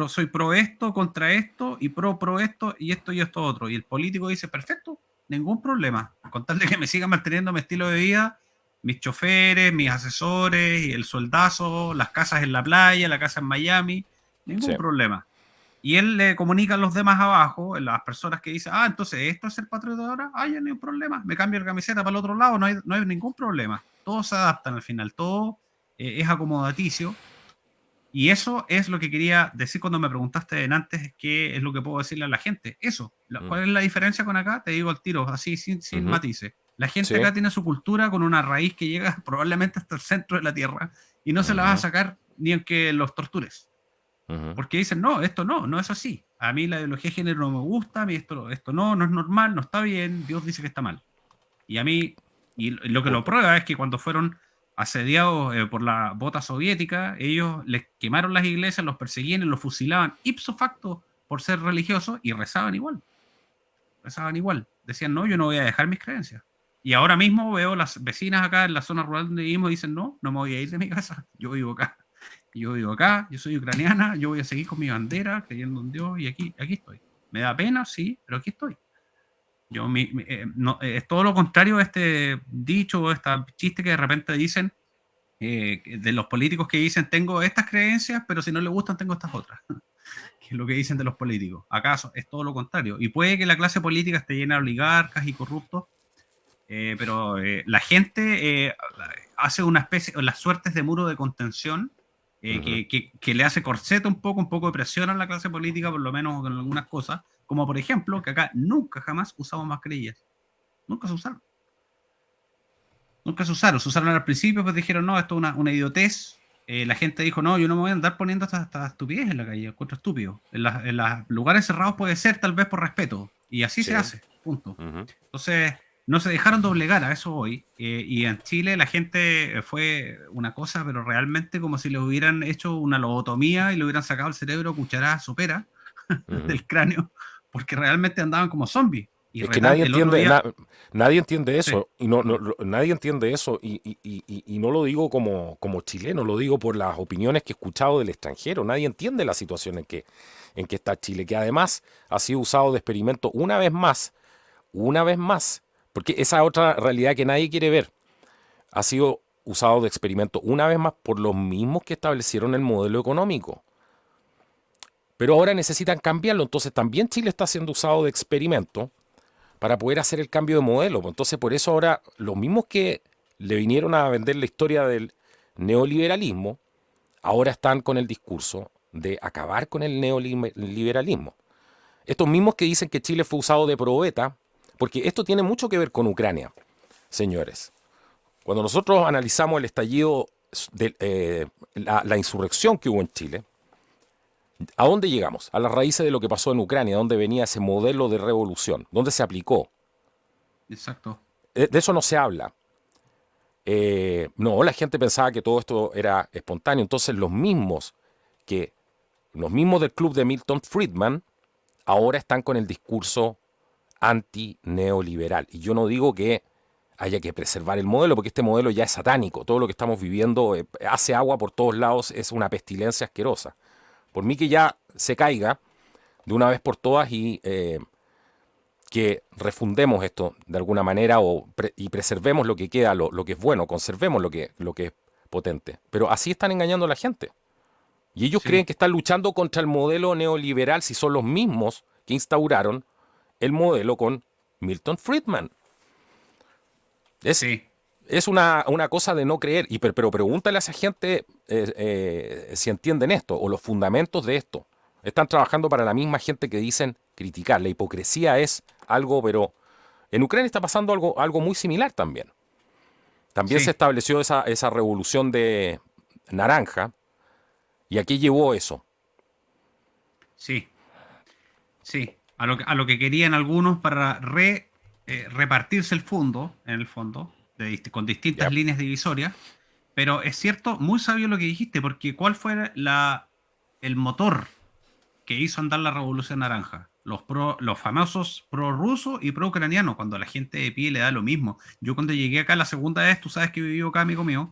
soy pro esto, contra esto, y pro esto, y esto otro. Y el político dice, perfecto, ningún problema. Con tal de que me sigan manteniendo mi estilo de vida, mis choferes, mis asesores, y el soldazo, las casas en la playa, la casa en Miami, ningún Sí. problema. Y él le comunica a los demás abajo, las personas que dicen, ah, entonces esto es ser patriota ahora, ah, ya no hay un problema, me cambio la camiseta para el otro lado, no hay ningún problema. Todos se adaptan al final, todo es acomodaticio. Y eso es lo que quería decir cuando me preguntaste en antes, qué es lo que puedo decirle a la gente. Eso, Mm. ¿cuál es la diferencia con acá? Te digo al tiro, así sin Ujú. matices. La gente Sí. acá tiene su cultura con una raíz que llega probablemente hasta el centro de la tierra y no se la vas a Ujú. sacar ni aunque los tortures. Ujú. Porque dicen, no, esto no es así. A mí la ideología de género no me gusta, a mí esto no es normal, no está bien, Dios dice que está mal. Y a mí, y lo que lo Punto. prueba es que cuando fueron asediados por la bota soviética, ellos les quemaron las iglesias, los perseguían y los fusilaban ipso facto por ser religiosos y rezaban igual. Decían, no, yo no voy a dejar mis creencias. Y ahora mismo veo las vecinas acá en la zona rural donde vivimos y dicen, no, no me voy a ir de mi casa, yo vivo acá. Yo vivo acá, yo soy ucraniana, yo voy a seguir con mi bandera, creyendo en Dios y aquí estoy. Me da pena, sí, pero aquí estoy. No, es todo lo contrario a este dicho o este chiste que de repente dicen de los políticos que dicen tengo estas creencias, pero si no le gustan tengo estas otras, que es lo que dicen de los políticos. ¿Acaso es todo lo contrario? Y puede que la clase política esté llena de oligarcas y corruptos, pero la gente hace una especie, las suertes de muro de contención Ujú. que le hace corseta un poco de presión a la clase política, por lo menos en algunas cosas, como por ejemplo que acá nunca jamás usamos mascarillas, nunca se usaron. Nunca se usaron al principio, pues dijeron, no, esto es una idiotez. La gente dijo, no, yo no me voy a andar poniendo esta estupidez en la calle, encuentro estúpido. En los lugares cerrados puede ser tal vez por respeto, y así se Sí. hace, punto. Ujú. Entonces, no se dejaron doblegar, a eso hoy. Y en Chile la gente fue una cosa, pero realmente como si le hubieran hecho una lobotomía y le hubieran sacado el cerebro cucharadas sopera Ujú. del cráneo, porque realmente andaban como zombies. Y Es que nadie el otro entiende, día, nadie entiende sí, eso, y nadie entiende eso, y no lo digo como chileno, lo digo por las opiniones que he escuchado del extranjero. Nadie entiende la situación en que está Chile, que además ha sido usado de experimento una vez más, porque esa otra realidad que nadie quiere ver, ha sido usado de experimento una vez más por los mismos que establecieron el modelo económico. Pero ahora necesitan cambiarlo, entonces también Chile está siendo usado de experimento para poder hacer el cambio de modelo. Entonces, por eso ahora los mismos que le vinieron a vender la historia del neoliberalismo, ahora están con el discurso de acabar con el neoliberalismo. Estos mismos que dicen que Chile fue usado de probeta, porque esto tiene mucho que ver con Ucrania, señores. Cuando nosotros analizamos el estallido de la insurrección que hubo en Chile, ¿a dónde llegamos? A las raíces de lo que pasó en Ucrania, dónde venía ese modelo de revolución, dónde se aplicó. exacto. De eso no se habla. No, la gente pensaba que todo esto era espontáneo. Entonces los mismos del club de Milton Friedman ahora están con el discurso anti-neoliberal. Y yo no digo que haya que preservar el modelo, porque este modelo ya es satánico. Todo lo que estamos viviendo hace agua por todos lados, es una pestilencia asquerosa. Por mí que ya se caiga de una vez por todas y que refundemos esto de alguna manera y preservemos lo que queda, lo que es bueno, conservemos lo que es potente. Pero así están engañando a la gente. Y ellos creen Sí, que están luchando contra el modelo neoliberal si son los mismos que instauraron el modelo con Milton Friedman. Es, sí. es una cosa de no creer. Pero pregúntale a esa gente si entienden esto o los fundamentos de esto. Están trabajando para la misma gente que dicen criticar. La hipocresía es algo, pero en Ucrania está pasando algo muy similar también. También se Sí, estableció esa revolución de naranja. ¿Y a qué llevó eso? sí, sí. A lo que querían algunos para repartirse el fondo, en el fondo, con distintas ¿Ya? líneas divisorias. Pero es cierto, muy sabio lo que dijiste, porque ¿cuál fue el motor que hizo andar la Revolución Naranja? Los famosos pro-rusos y pro-ucranianos, cuando a la gente de pie le da lo mismo. Yo cuando llegué acá la segunda vez, tú sabes que vivió acá, amigo mío,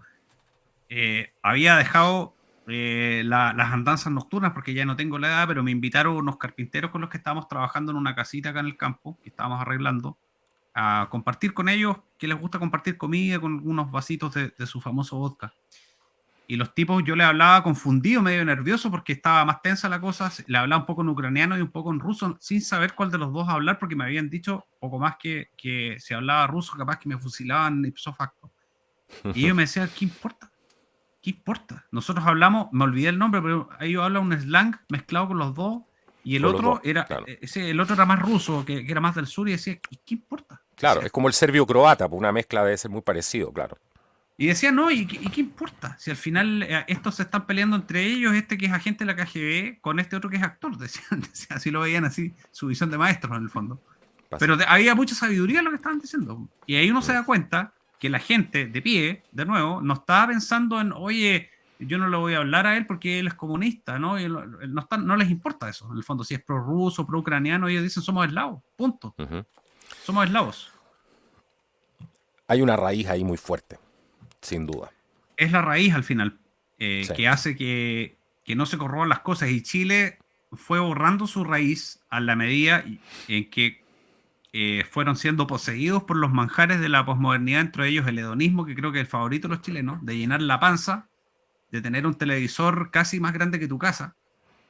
había dejado las andanzas nocturnas porque ya no tengo la edad, pero me invitaron unos carpinteros con los que estábamos trabajando en una casita acá en el campo, que estábamos arreglando, a compartir con ellos, que les gusta compartir comida con unos vasitos de su famoso vodka. Y los tipos, yo les hablaba confundido, medio nervioso, porque estaba más tensa la cosa. Le hablaba un poco en ucraniano y un poco en ruso, sin saber cuál de los dos hablar, porque me habían dicho poco más que si hablaba ruso, capaz que me fusilaban ipso facto. Y ellos me decían, ¿qué importa? ¿Qué importa? Nosotros hablamos, me olvidé el nombre, pero ellos hablan un slang mezclado con los dos. Y el Con los dos, otro era, claro. el otro era más ruso, que era más del sur, y decía, ¿qué importa? Claro, es como el serbio-croata, pues una mezcla debe ser muy parecido, claro. Y decía, no, ¿y qué importa? Si al final estos se están peleando entre ellos, este que es agente de la KGB con este otro que es actor. Decían, así lo veían así, su visión de maestros en el fondo. Pero había mucha sabiduría en lo que estaban diciendo. Y ahí uno se Mm. da cuenta que la gente de pie, de nuevo, no estaba pensando en, oye, yo no le voy a hablar a él porque él es comunista, ¿no? Y no les importa eso, en el fondo. Si es pro-ruso, pro-ucraniano, ellos dicen somos eslavos, punto. Ujú. Somos eslavos. Hay una raíz ahí muy fuerte, sin duda. Es la raíz al final, Sí. que hace que no se corroban las cosas. Y Chile fue borrando su raíz a la medida en que fueron siendo poseídos por los manjares de la posmodernidad, entre ellos el hedonismo, que creo que es el favorito de los chilenos, de llenar la panza, de tener un televisor casi más grande que tu casa.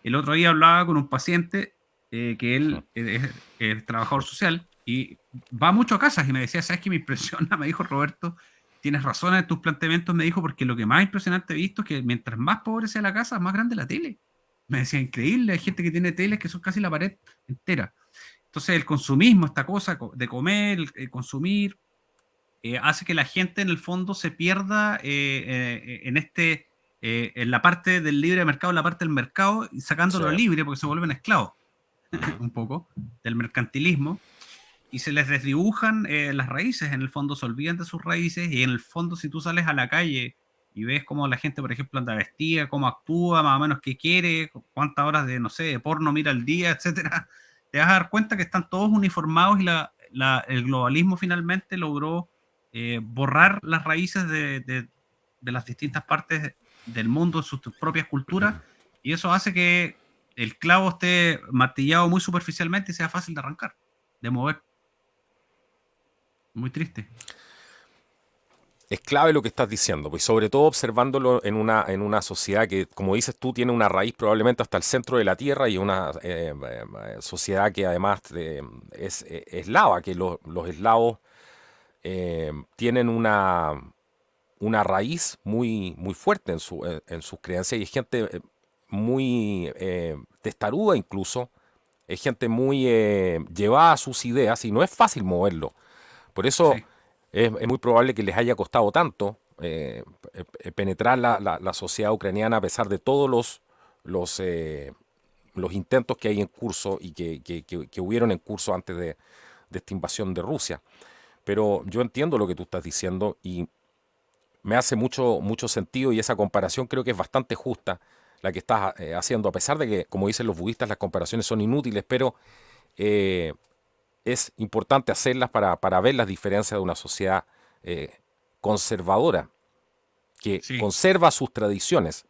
El otro día hablaba con un paciente que Ujú. él es trabajador social y va mucho a casas y me decía, ¿sabes qué me impresiona? Me dijo Roberto, tienes razón en tus planteamientos, me dijo, porque lo que más impresionante he visto es que mientras más pobre sea la casa, más grande la tele. Me decía, increíble, hay gente que tiene teles que son casi la pared entera. Entonces el consumismo, esta cosa de comer, consumir, hace que la gente en el fondo se pierda en la parte del libre mercado, en la parte del mercado, y Sí. sacándolo libre porque se vuelven esclavos un poco del mercantilismo y se les desdibujan las raíces, en el fondo se olvidan de sus raíces y en el fondo si tú sales a la calle y ves cómo la gente, por ejemplo, anda vestida, cómo actúa, más o menos qué quiere, cuántas horas de, no sé, de porno mira al día, etcétera, te vas a dar cuenta que están todos uniformados y el globalismo finalmente logró borrar las raíces de las distintas partes del mundo, sus propias culturas, y eso hace que el clavo esté martillado muy superficialmente y sea fácil de arrancar, de mover. Muy triste. Es clave lo que estás diciendo, pues sobre todo observándolo en una sociedad que, como dices tú, tiene una raíz probablemente hasta el centro de la Tierra y una sociedad que además es eslava, que los eslavos tienen una raíz muy fuerte en sus creencias y es gente muy testaruda incluso, es gente muy llevada a sus ideas y no es fácil moverlo. Por eso Sí, es muy probable que les haya costado tanto penetrar la sociedad ucraniana a pesar de todos los, eh, los intentos que hay en curso y que hubieron en curso antes de esta invasión de Rusia. Pero yo entiendo lo que tú estás diciendo y me hace mucho sentido y esa comparación creo que es bastante justa la que estás haciendo, a pesar de que, como dicen los budistas, las comparaciones son inútiles, pero eh, es importante hacerlas para ver las diferencias de una sociedad eh, conservadora, que sí, conserva sus tradiciones,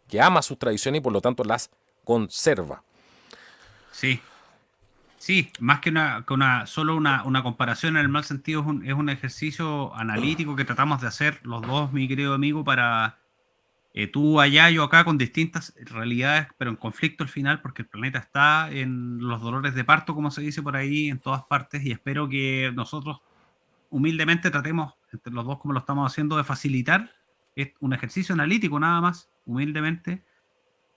que ama sus tradiciones y por lo tanto las conserva. sí. Sí, más solo una comparación en el mal sentido, es un ejercicio analítico que tratamos de hacer los dos, mi querido amigo, para tú allá, yo acá, con distintas realidades, pero en conflicto al final, porque el planeta está en los dolores de parto, como se dice por ahí, en todas partes, y espero que nosotros humildemente tratemos, entre los dos, como lo estamos haciendo, de facilitar un ejercicio analítico nada más, humildemente,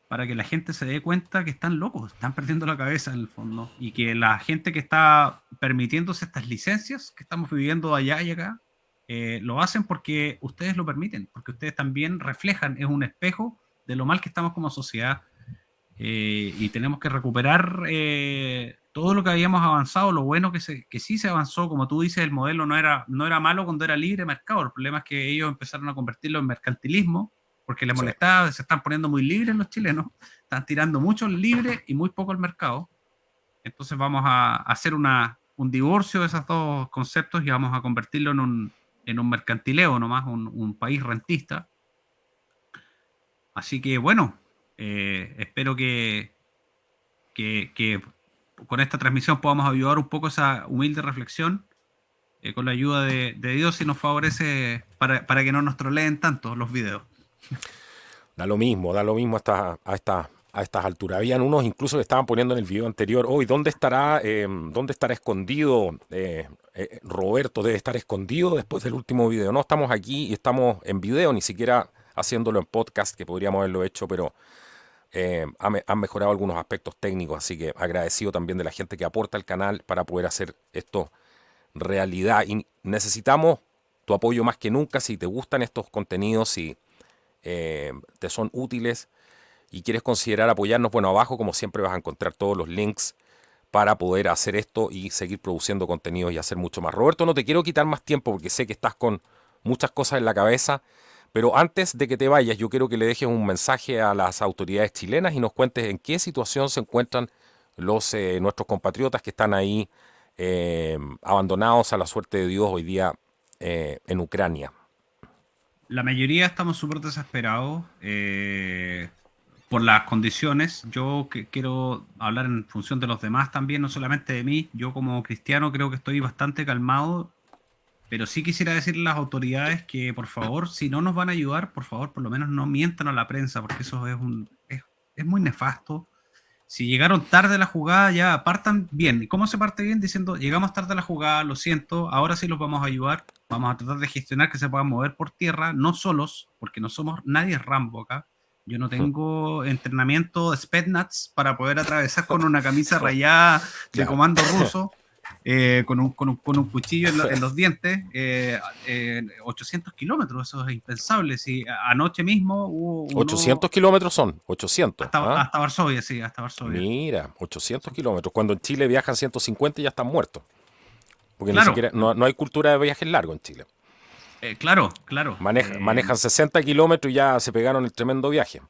para que la gente se dé cuenta que están locos, están perdiendo la cabeza en el fondo, y que la gente que está permitiéndose estas licencias que estamos viviendo allá y acá, lo hacen porque ustedes lo permiten, porque ustedes también reflejan, es un espejo de lo mal que estamos como sociedad, y tenemos que recuperar todo lo que habíamos avanzado, lo bueno que sí se avanzó, como tú dices, el modelo no era malo cuando era libre mercado, el problema es que ellos empezaron a convertirlo en mercantilismo, porque les Sí. molestaba, se están poniendo muy libres los chilenos, están tirando mucho al libre y muy poco al mercado, entonces vamos a hacer un divorcio de esos dos conceptos y vamos a convertirlo en un mercantileo nomás, un país rentista, así que bueno, espero que con esta transmisión podamos ayudar un poco a esa humilde reflexión, con la ayuda de Dios y nos favorece para que no nos troleen tanto los videos. Da lo mismo a estas alturas. Habían unos incluso que estaban poniendo en el video anterior, hoy, dónde estará escondido? Roberto debe estar escondido después del último video. No, estamos aquí y estamos en video, ni siquiera haciéndolo en podcast, que podríamos haberlo hecho, pero han mejorado algunos aspectos técnicos, así que agradecido también de la gente que aporta al canal para poder hacer esto realidad. Y necesitamos tu apoyo más que nunca si te gustan estos contenidos, si te son útiles y quieres considerar apoyarnos, bueno, abajo como siempre vas a encontrar todos los links para poder hacer esto y seguir produciendo contenidos y hacer mucho más. Roberto, no te quiero quitar más tiempo porque sé que estás con muchas cosas en la cabeza, pero antes de que te vayas, yo quiero que le dejes un mensaje a las autoridades chilenas y nos cuentes en qué situación se encuentran nuestros compatriotas que están ahí abandonados a la suerte de Dios hoy día en Ucrania. La mayoría estamos súper desesperados por las condiciones. Yo quiero hablar en función de los demás también, no solamente de mí. Yo como cristiano creo que estoy bastante calmado, pero sí quisiera decirle a las autoridades que por favor, si no nos van a ayudar, por favor, por lo menos no mientan a la prensa, porque eso es muy nefasto. Si llegaron tarde a la jugada, ya partan bien. ¿Y cómo se parte bien? Diciendo, llegamos tarde a la jugada, lo siento, ahora sí los vamos a ayudar, vamos a tratar de gestionar que se puedan mover por tierra, no solos, porque no somos, nadie es Rambo acá. Yo no tengo entrenamiento de Spetsnaz para poder atravesar con una camisa rayada de Claro. comando ruso, con un cuchillo en los dientes, 800 kilómetros, eso es impensable. Si anoche mismo hubo uno 800 kilómetros son, 800, hasta, ¿ah? hasta Varsovia, sí, hasta Varsovia. Mira, 800 kilómetros. Cuando en Chile viajan 150 y ya están muertos. Porque ni Claro, siquiera, no hay cultura de viajes largos en Chile. claro, claro. Manejan 60 kilómetros y ya se pegaron el tremendo viaje.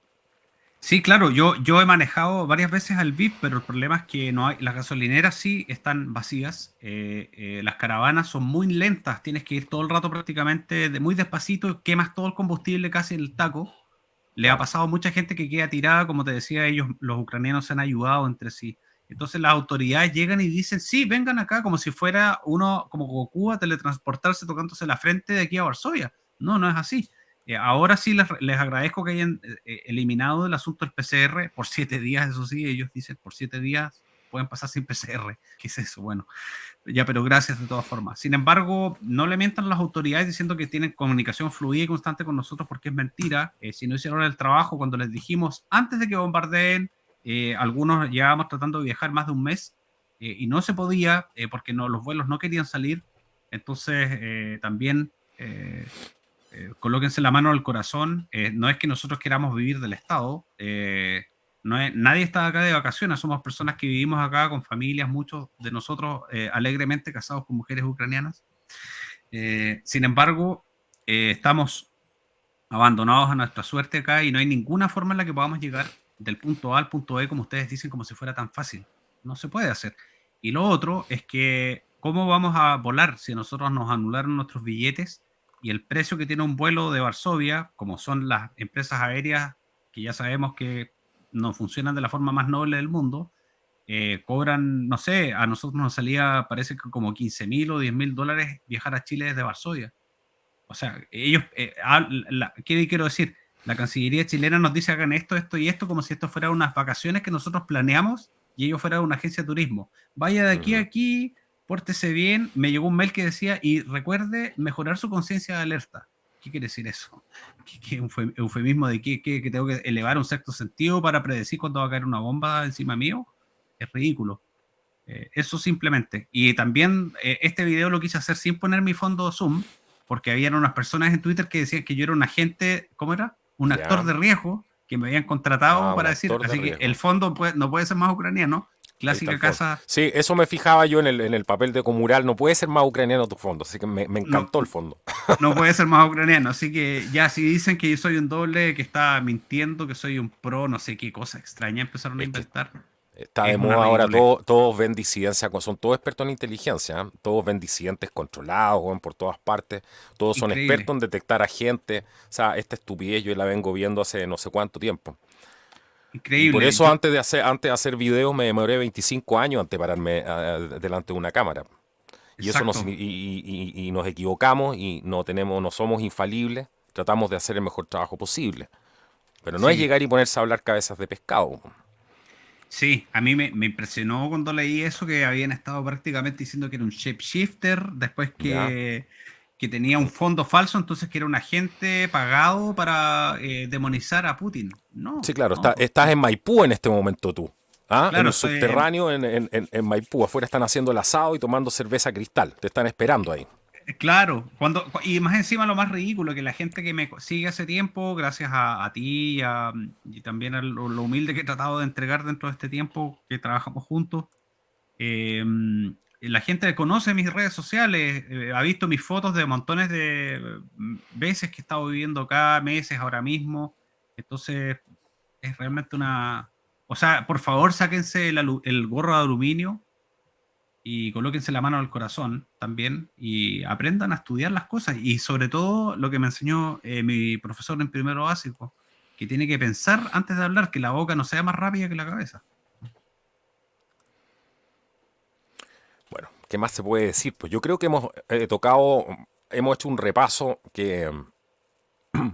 Sí, claro, yo he manejado varias veces al VIP, pero el problema es que no hay, las gasolineras sí están vacías, las caravanas son muy lentas, tienes que ir todo el rato prácticamente muy despacito, quemas todo el combustible casi en el taco. Le ha Claro. pasado a mucha gente que queda tirada, como te decía, ellos, los ucranianos se han ayudado entre sí. Entonces las autoridades llegan y dicen, sí, vengan acá, como si fuera uno, como Goku, a teletransportarse tocándose la frente de aquí a Varsovia. No, no es así. Ahora sí les agradezco que hayan eliminado el asunto del PCR por 7 días, eso sí, ellos dicen, por 7 días pueden pasar sin PCR. ¿Qué es eso? Bueno, ya, pero gracias de todas formas. Sin embargo, no le mientan las autoridades diciendo que tienen comunicación fluida y constante con nosotros porque es mentira. Si no hicieron el trabajo cuando les dijimos antes de que bombardeen, algunos llevábamos tratando de viajar más de un mes y no se podía porque no, los vuelos no querían salir. Entonces, también colóquense la mano al corazón. No es que nosotros queramos vivir del Estado. Nadie está acá de vacaciones, somos personas que vivimos acá con familias, muchos de nosotros alegremente casados con mujeres ucranianas. Sin embargo, estamos abandonados a nuestra suerte acá y no hay ninguna forma en la que podamos llegar del punto A al punto B, como ustedes dicen, como si fuera tan fácil. No se puede hacer. Y lo otro es que, ¿cómo vamos a volar si nosotros nos anularon nuestros billetes y el precio que tiene un vuelo de Varsovia, como son las empresas aéreas que ya sabemos que no funcionan de la forma más noble del mundo, cobran, no sé, a nosotros nos salía, parece que como 15.000 o 10.000 dólares viajar a Chile desde Varsovia. O sea, ellos, ¿qué quiero decir? La Cancillería chilena nos dice hagan esto, esto y esto, como si esto fuera unas vacaciones que nosotros planeamos y ellos fueran una agencia de turismo. Vaya de aquí a Ujú. aquí, pórtese bien. Me llegó un mail que decía, y recuerde mejorar su conciencia de alerta. ¿Qué quiere decir eso? ¿Qué eufemismo de que tengo que elevar un sexto sentido para predecir cuándo va a caer una bomba encima mío? Es ridículo. Eso simplemente. Y también este video lo quise hacer sin poner mi fondo Zoom, porque habían unas personas en Twitter que decían que yo era un agente, ¿cómo era? Un actor Ya. de riesgo que me habían contratado Ah, un para decir, actor de así que el riesgo. fondo no puede ser más ucraniano. Ahí está el Clásica fondo. casa, Sí, eso me fijaba yo en el papel de Comural. No puede ser más ucraniano tu fondo, así que me no, encantó el fondo. no puede ser más ucraniano. Así que ya, si dicen que yo soy un doble, que está mintiendo, que soy un pro, no sé qué cosa extraña empezaron a Es que inventar, está de es una moda ahora, ridiculez. todos ven disidencia, son todos expertos en inteligencia, ¿eh? Todos ven disidentes controlados, weón, por todas partes, todos son Increíble, expertos en detectar a gente, o sea, esta estupidez yo la vengo viendo hace no sé cuánto tiempo. Y por increíble. eso antes de hacer videos me demoré 25 años antes de pararme delante de una cámara. Y eso Exacto. y nos equivocamos y no somos infalibles, tratamos de hacer el mejor trabajo posible. Pero no es Sí. llegar y ponerse a hablar cabezas de pescado. Sí, a mí me impresionó cuando leí eso que habían estado prácticamente diciendo que era un shapeshifter, después ¿Ya? que tenía un fondo falso, entonces que era un agente pagado para demonizar a Putin. Sí, No, claro, no, pues, estás en Maipú en este momento tú. ¿Ah? En claro, un estoy subterráneo en Maipú. Afuera están haciendo el asado y tomando cerveza cristal. Te están esperando ahí. claro, y más encima lo más ridículo, que la gente que me sigue hace tiempo, gracias a ti y también a lo humilde que he tratado de entregar dentro de este tiempo que trabajamos juntos. La gente conoce mis redes sociales, ha visto mis fotos de montones de veces que he estado viviendo acá, meses ahora mismo. Entonces, es realmente una... O sea, por favor, sáquense el gorro de aluminio y colóquense la mano al corazón también y aprendan a estudiar las cosas. Y sobre todo, lo que me enseñó mi profesor en primero básico, que tiene que pensar antes de hablar, que la boca no sea más rápida que la cabeza. Bueno, ¿qué más se puede decir? Pues yo creo que hemos hecho un repaso que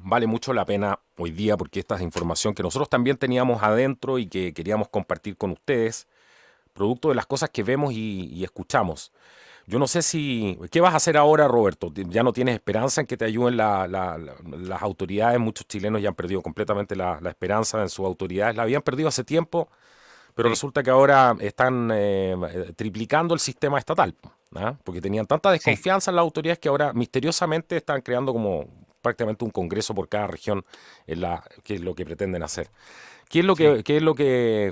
vale mucho la pena hoy día porque esta es información que nosotros también teníamos adentro y que queríamos compartir con ustedes, producto de las cosas que vemos y escuchamos. Yo no sé si... ¿Qué vas a hacer ahora, Roberto? ¿Ya no tienes esperanza en que te ayuden las autoridades? Muchos chilenos ya han perdido completamente la esperanza en sus autoridades. La habían perdido hace tiempo, pero Sí, resulta que ahora están triplicando el sistema estatal, ¿ah? Porque tenían tanta sí, desconfianza en las autoridades que ahora misteriosamente están creando como prácticamente un congreso por cada región, que es lo que pretenden hacer. sí.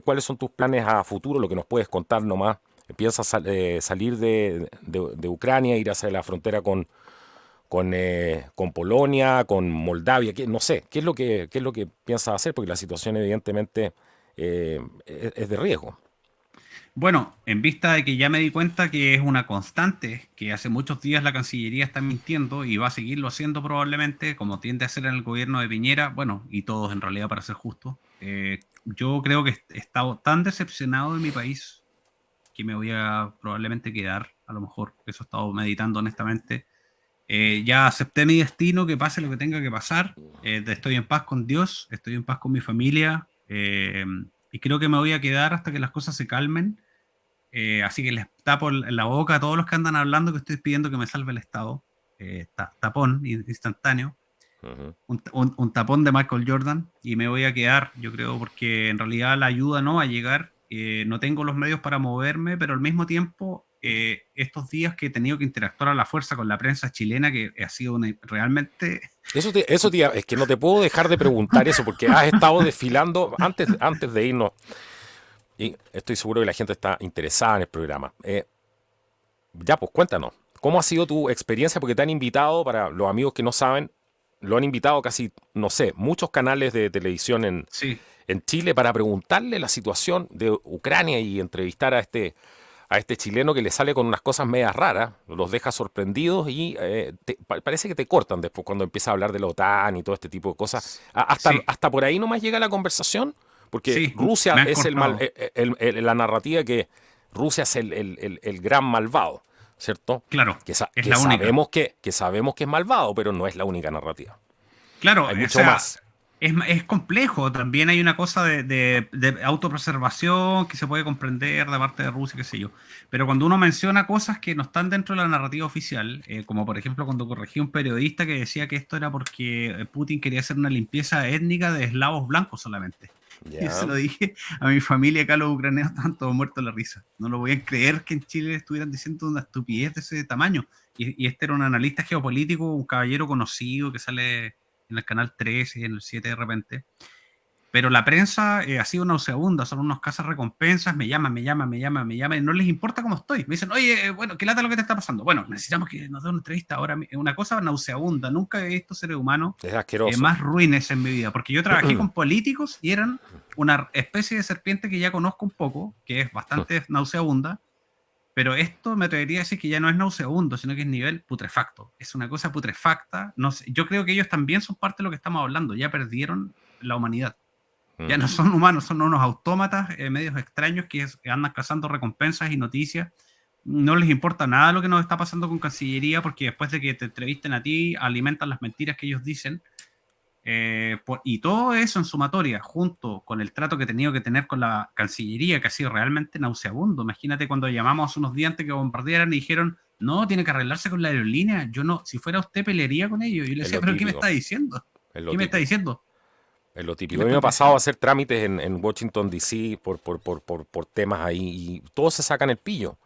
¿Cuáles son tus planes a futuro? Lo que nos puedes contar nomás. ¿Piensas salir de Ucrania, ir hacia la frontera con Polonia, con Moldavia? No sé, qué es lo que piensas hacer? Porque la situación evidentemente es de riesgo. Bueno, en vista de que ya me di cuenta que es una constante, que hace muchos días la Cancillería está mintiendo y va a seguirlo haciendo probablemente, como tiende a hacer en el gobierno de Piñera, bueno, y todos en realidad para ser justos, yo creo que he estado tan decepcionado de mi país que me voy a probablemente quedar, a lo mejor, eso he estado meditando honestamente. Ya acepté mi destino, que pase lo que tenga que pasar, estoy en paz con Dios, estoy en paz con mi familia, y creo que me voy a quedar hasta que las cosas se calmen. Así que les tapo la boca a todos los que andan hablando que estoy pidiendo que me salve el Estado. Tapón instantáneo. Ujú. Un tapón de Michael Jordan. Y me voy a quedar, yo creo, porque en realidad la ayuda no va a llegar. No tengo los medios para moverme, pero al mismo tiempo, estos días que he tenido que interactuar a la fuerza con la prensa chilena, que ha sido realmente... Es que no te puedo dejar de preguntar eso, porque has estado desfilando antes de irnos, y estoy seguro que la gente está interesada en el programa. Ya, pues cuéntanos, ¿cómo ha sido tu experiencia? Porque te han invitado, para los amigos que no saben, lo han invitado casi, no sé, muchos canales de televisión Sí, en Chile para preguntarle la situación de Ucrania y entrevistar a este chileno que le sale con unas cosas medias raras, los deja sorprendidos y parece que te cortan después cuando empieza a hablar de la OTAN y todo este tipo de cosas. sí, Hasta por ahí nomás llega la conversación, porque sí, Rusia me han es cortado. la narrativa que Rusia es el gran malvado, ¿cierto? Claro, Que, es la única. que sabemos que es malvado, pero no es la única narrativa. Claro, Hay o mucho sea, más. es complejo. También hay una cosa de autopreservación que se puede comprender de parte de Rusia, qué sé yo. Pero cuando uno menciona cosas que no están dentro de la narrativa oficial, como por ejemplo cuando corregí a un periodista que decía que esto era porque Putin quería hacer una limpieza étnica de eslavos blancos solamente. Yo se Ya. lo dije a mi familia, acá los ucranianos están todos muertos de la risa. No lo voy a creer que en Chile estuvieran diciendo una estupidez de ese tamaño. Y este era un analista geopolítico, un caballero conocido que sale en el canal 13 y en el 7 de repente. Pero la prensa ha sido nauseabunda, son unos casas recompensas, me llaman, y no les importa cómo estoy. Me dicen, oye, bueno, ¿qué lata lo que te está pasando? Bueno, necesitamos que nos dé una entrevista ahora. Una cosa nauseabunda, nunca he visto seres humanos Es asqueroso. más ruines en mi vida, porque yo trabajé con políticos y eran una especie de serpiente que ya conozco un poco, que es bastante nauseabunda, pero esto me atrevería a decir que ya no es nauseabundo, sino que es nivel putrefacto. Es una cosa putrefacta. No sé, yo creo que ellos también son parte de lo que estamos hablando. Ya perdieron la humanidad. Ya Mm. no son humanos, son unos autómatas medios extraños que andan cazando recompensas y noticias. No les importa nada lo que nos está pasando con Cancillería, porque después de que te entrevisten a ti, alimentan las mentiras que ellos dicen. Y todo eso en sumatoria, junto con el trato que he tenido que tener con la Cancillería, que ha sido realmente nauseabundo. Imagínate cuando llamamos hace unos días antes que bombardearan y dijeron, no, tiene que arreglarse con la aerolínea. Yo no, si fuera usted pelearía con ellos. Y yo le Es decía, lo pero ¿qué me típico. está diciendo? Es lo ¿Qué me está típico. diciendo? Es lo ¿Qué típico. me A mí me ha estás pasado a diciendo? hacer trámites en Washington, D.C. por temas ahí y todos se sacan el pillo.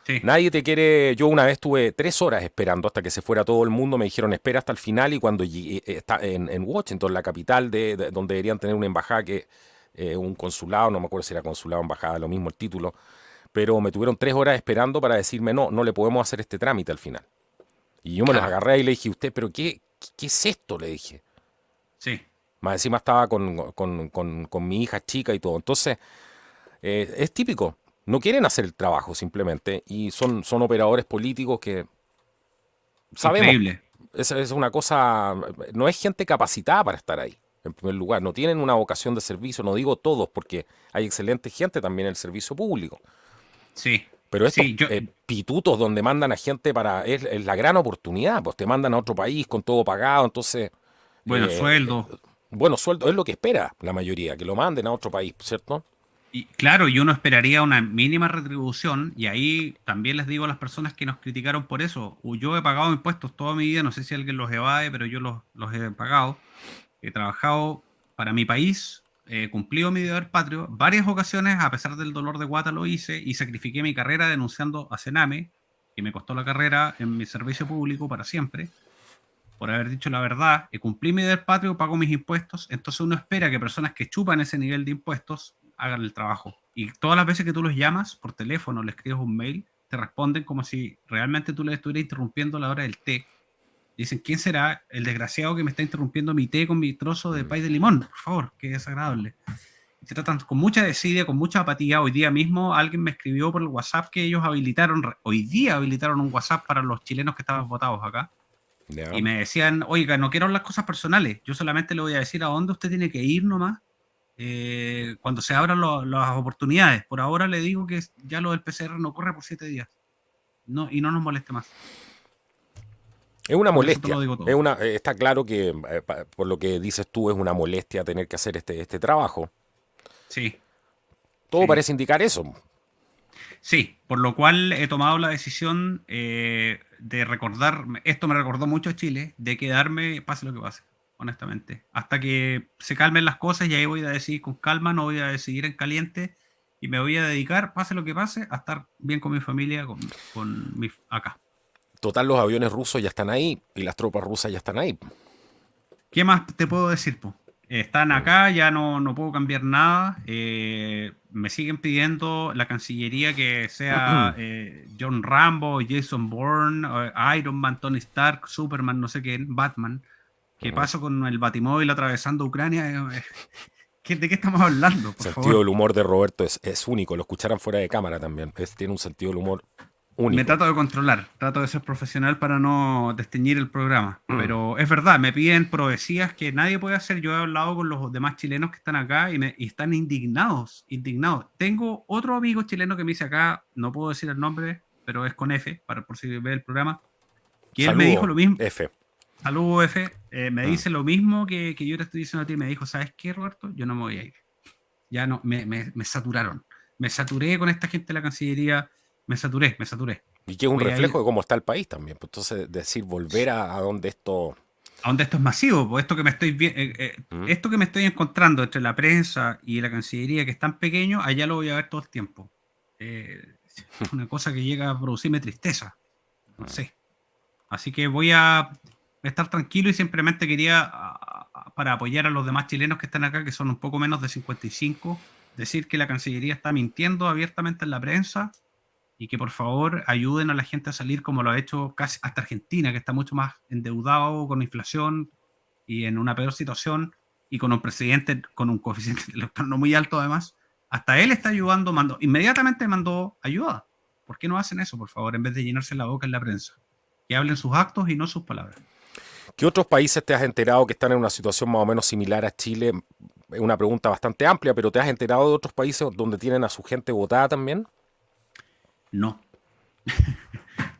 Sí, Nadie te quiere. Yo una vez tuve 3 horas esperando hasta que se fuera todo el mundo. Me dijeron espera hasta el final y cuando llegué, está en Washington, la capital donde deberían tener una embajada, un consulado, no me acuerdo si era consulado o embajada, lo mismo el título, pero me tuvieron 3 horas esperando para decirme no, no le podemos hacer este trámite al final. Y yo me los claro, agarré y le dije, usted, pero ¿qué es esto? Le dije. sí. Más encima estaba con mi hija chica y todo. Entonces, es típico. No quieren hacer el trabajo simplemente. Y son operadores políticos que sabemos. Increíble. Esa es una cosa. No es gente capacitada para estar ahí. En primer lugar, no tienen una vocación de servicio. No digo todos, porque hay excelente gente también en el servicio público. Sí, Pero estos sí, yo, pitutos donde mandan a gente para. Es la gran oportunidad. Pues te mandan a otro país con todo pagado. Entonces. Bueno, Eh, sueldo. bueno, sueldo es lo que espera la mayoría, que lo manden a otro país, ¿cierto? Y claro, y uno esperaría una mínima retribución, y ahí también les digo a las personas que nos criticaron por eso, yo he pagado impuestos toda mi vida, no sé si alguien los evade, pero yo los he pagado. He trabajado para mi país, he cumplido mi deber patrio. Varias ocasiones, a pesar del dolor de guata, lo hice y sacrifiqué mi carrera denunciando a Sename, que me costó la carrera en mi servicio público para siempre, por haber dicho la verdad. Cumplí mi deber patrio, pago mis impuestos. Entonces uno espera que personas que chupan ese nivel de impuestos hagan el trabajo. Y todas las veces que tú los llamas por teléfono, le escribes un mail, te responden como si realmente tú les estuvieras interrumpiendo la hora del té. Dicen, ¿quién será el desgraciado que me está interrumpiendo mi té con mi trozo de pay de limón? Por favor, qué desagradable. Y se tratan con mucha desidia, con mucha apatía. Hoy día mismo alguien me escribió por el WhatsApp que ellos habilitaron, hoy día habilitaron un WhatsApp para los chilenos que estaban votados acá. Ya. Y me decían, oiga, no quiero las cosas personales, yo solamente le voy a decir a dónde usted tiene que ir nomás cuando se abran las oportunidades. Por ahora le digo que ya lo del PCR no corre por 7 días. No, y no nos moleste más. Es una Con eso te molestia. lo digo todo. Está claro que, por lo que dices tú, es una molestia tener que hacer este trabajo. Sí, Todo sí. parece indicar eso. Sí, por lo cual he tomado la decisión de recordar, esto me recordó mucho a Chile, de quedarme, pase lo que pase, honestamente. Hasta que se calmen las cosas y ahí voy a decidir con calma, no voy a decidir en caliente y me voy a dedicar, pase lo que pase, a estar bien con mi familia, acá. Total, los aviones rusos ya están ahí y las tropas rusas ya están ahí. ¿Qué más te puedo decir, po? Están Mm. acá, ya no puedo cambiar nada. Me siguen pidiendo la Cancillería que sea John Rambo, Jason Bourne, Iron Man, Tony Stark, Superman, no sé qué, Batman. ¿Qué Ujú. pasa con el Batimóvil atravesando Ucrania? ¿De qué estamos hablando, por Sentido favor? del humor de Roberto es único. Lo escucharan fuera de cámara también. Tiene un sentido del humor Me único. trato de controlar, trato de ser profesional para no desteñir el programa. Pero es verdad, me piden profecías que nadie puede hacer. Yo he hablado con los demás chilenos que están acá y están indignados, indignados. Tengo otro amigo chileno que me dice acá, no puedo decir el nombre, pero es con F, por si ve el programa, que él me dijo Saludo, lo mismo. F. Saludos, F. Me Mm. dice lo mismo que yo te estoy diciendo a ti. Me dijo, ¿sabes qué, Roberto? Yo no me voy a ir. Ya no, me saturaron. Me saturé con esta gente de la Cancillería. Me saturé. Y que es un Voy a reflejo ir de cómo está el país también. Pues entonces, decir volver a donde esto. a donde esto es masivo, pues ¿Mm? esto que me estoy encontrando entre la prensa y la Cancillería, que es tan pequeño, allá lo voy a ver todo el tiempo. Es una cosa que llega a producirme tristeza, no sé. Así que voy a estar tranquilo y simplemente quería, para apoyar a los demás chilenos que están acá, que son un poco menos de 55, decir que la Cancillería está mintiendo abiertamente en la prensa y que por favor ayuden a la gente a salir como lo ha hecho casi hasta Argentina, que está mucho más endeudado con inflación y en una peor situación y con un presidente con un coeficiente intelectual no muy alto además. Hasta él está ayudando, inmediatamente mandó ayuda. ¿Por qué no hacen eso, por favor, en vez de llenarse la boca en la prensa? Que hablen sus actos y no sus palabras. ¿Qué otros países te has enterado que están en una situación más o menos similar a Chile? Es una pregunta bastante amplia, pero ¿te has enterado de otros países donde tienen a su gente votada también? No,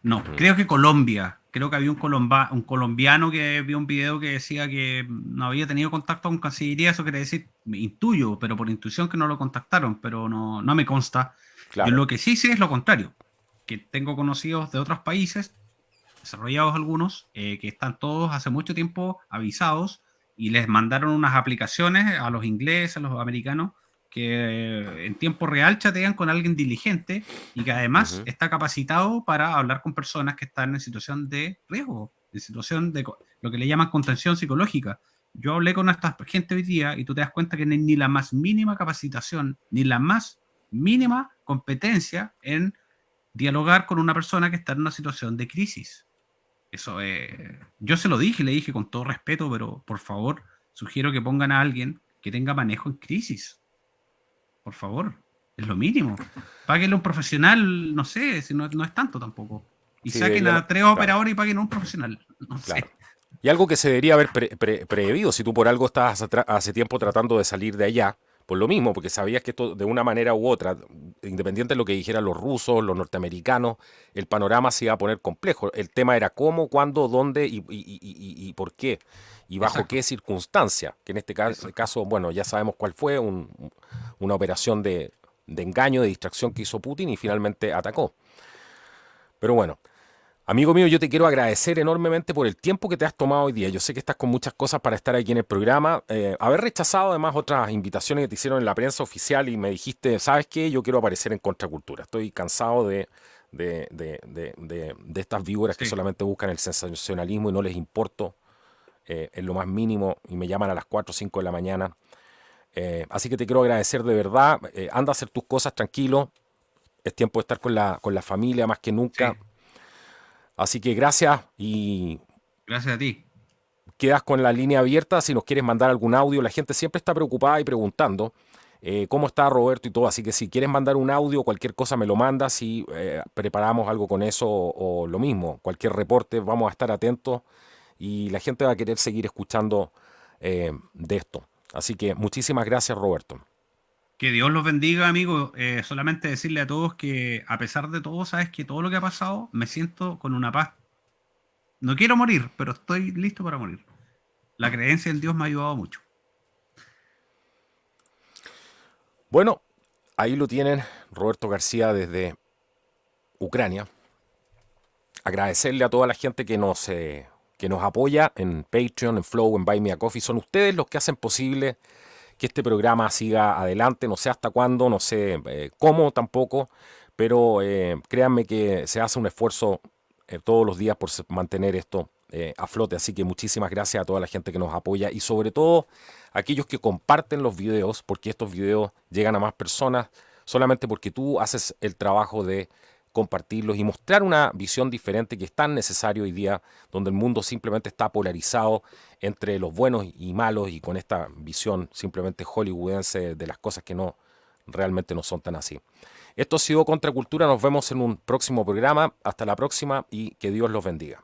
no. Mm. Creo que Colombia. Creo que había un colombiano que vio un video que decía que no había tenido contacto con Cancillería. Eso quiere decir, me intuyo, pero por intuición que no lo contactaron, pero no me consta. Yo Claro. lo que sí sé es lo contrario, que tengo conocidos de otros países, desarrollados algunos, que están todos hace mucho tiempo avisados y les mandaron unas aplicaciones a los ingleses, a los americanos, que en tiempo real chatean con alguien diligente y que además Ujú. está capacitado para hablar con personas que están en situación de riesgo, en situación de lo que le llaman contención psicológica. Yo hablé con esta gente hoy día y tú te das cuenta que no hay ni la más mínima capacitación, ni la más mínima competencia en dialogar con una persona que está en una situación de crisis. Eso, yo se lo dije, le dije con todo respeto, pero por favor, sugiero que pongan a alguien que tenga manejo en crisis. Por favor, es lo mínimo. Páguenle a un profesional, no sé, si no es tanto tampoco. Y Sí, saquen deberían. a 3 Claro, operadores y paguen a un profesional. No claro. sé. Y algo que se debería haber previsto, si tú por algo estás hace tiempo tratando de salir de allá, por lo mismo, porque sabías que esto de una manera u otra, independiente de lo que dijeran los rusos, los norteamericanos, el panorama se iba a poner complejo. El tema era cómo, cuándo, dónde y por qué, y bajo Exacto, qué circunstancia, que en este exacto. caso, bueno, ya sabemos cuál fue, una operación de engaño, de distracción que hizo Putin y finalmente atacó. Pero bueno, amigo mío, yo te quiero agradecer enormemente por el tiempo que te has tomado hoy día. Yo sé que estás con muchas cosas para estar aquí en el programa. Haber rechazado además otras invitaciones que te hicieron en la prensa oficial y me dijiste, ¿sabes qué? Yo quiero aparecer en Contracultura. Estoy cansado de estas víboras que Sí. solamente buscan el sensacionalismo y no les importo en lo más mínimo y me llaman a las 4 o 5 de la mañana. Así que te quiero agradecer de verdad. Anda a hacer tus cosas tranquilo. Es tiempo de estar con la familia más que nunca. Sí, Así que gracias y gracias a ti. quedas con la línea abierta si nos quieres mandar algún audio. La gente siempre está preocupada y preguntando cómo está Roberto y todo. Así que si quieres mandar un audio, cualquier cosa me lo mandas y preparamos algo con eso o lo mismo. Cualquier reporte, vamos a estar atentos y la gente va a querer seguir escuchando de esto. Así que muchísimas gracias, Roberto. Que Dios los bendiga, amigo. Solamente decirle a todos que a pesar de todo, sabes que todo lo que ha pasado, me siento con una paz. No quiero morir, pero estoy listo para morir. La creencia en Dios me ha ayudado mucho. Bueno, ahí lo tienen, Roberto García desde Ucrania. Agradecerle a toda la gente que nos apoya en Patreon, en Flow, en Buy Me a Coffee. Son ustedes los que hacen posible que este programa siga adelante. No sé hasta cuándo, no sé cómo tampoco, pero créanme que se hace un esfuerzo todos los días por mantener esto a flote. Así que muchísimas gracias a toda la gente que nos apoya y sobre todo a aquellos que comparten los videos, porque estos videos llegan a más personas solamente porque tú haces el trabajo de compartirlos y mostrar una visión diferente que es tan necesario hoy día, donde el mundo simplemente está polarizado entre los buenos y malos y con esta visión simplemente hollywoodense de las cosas que no realmente no son tan así. Esto ha sido Contracultura, nos vemos en un próximo programa, hasta la próxima y que Dios los bendiga.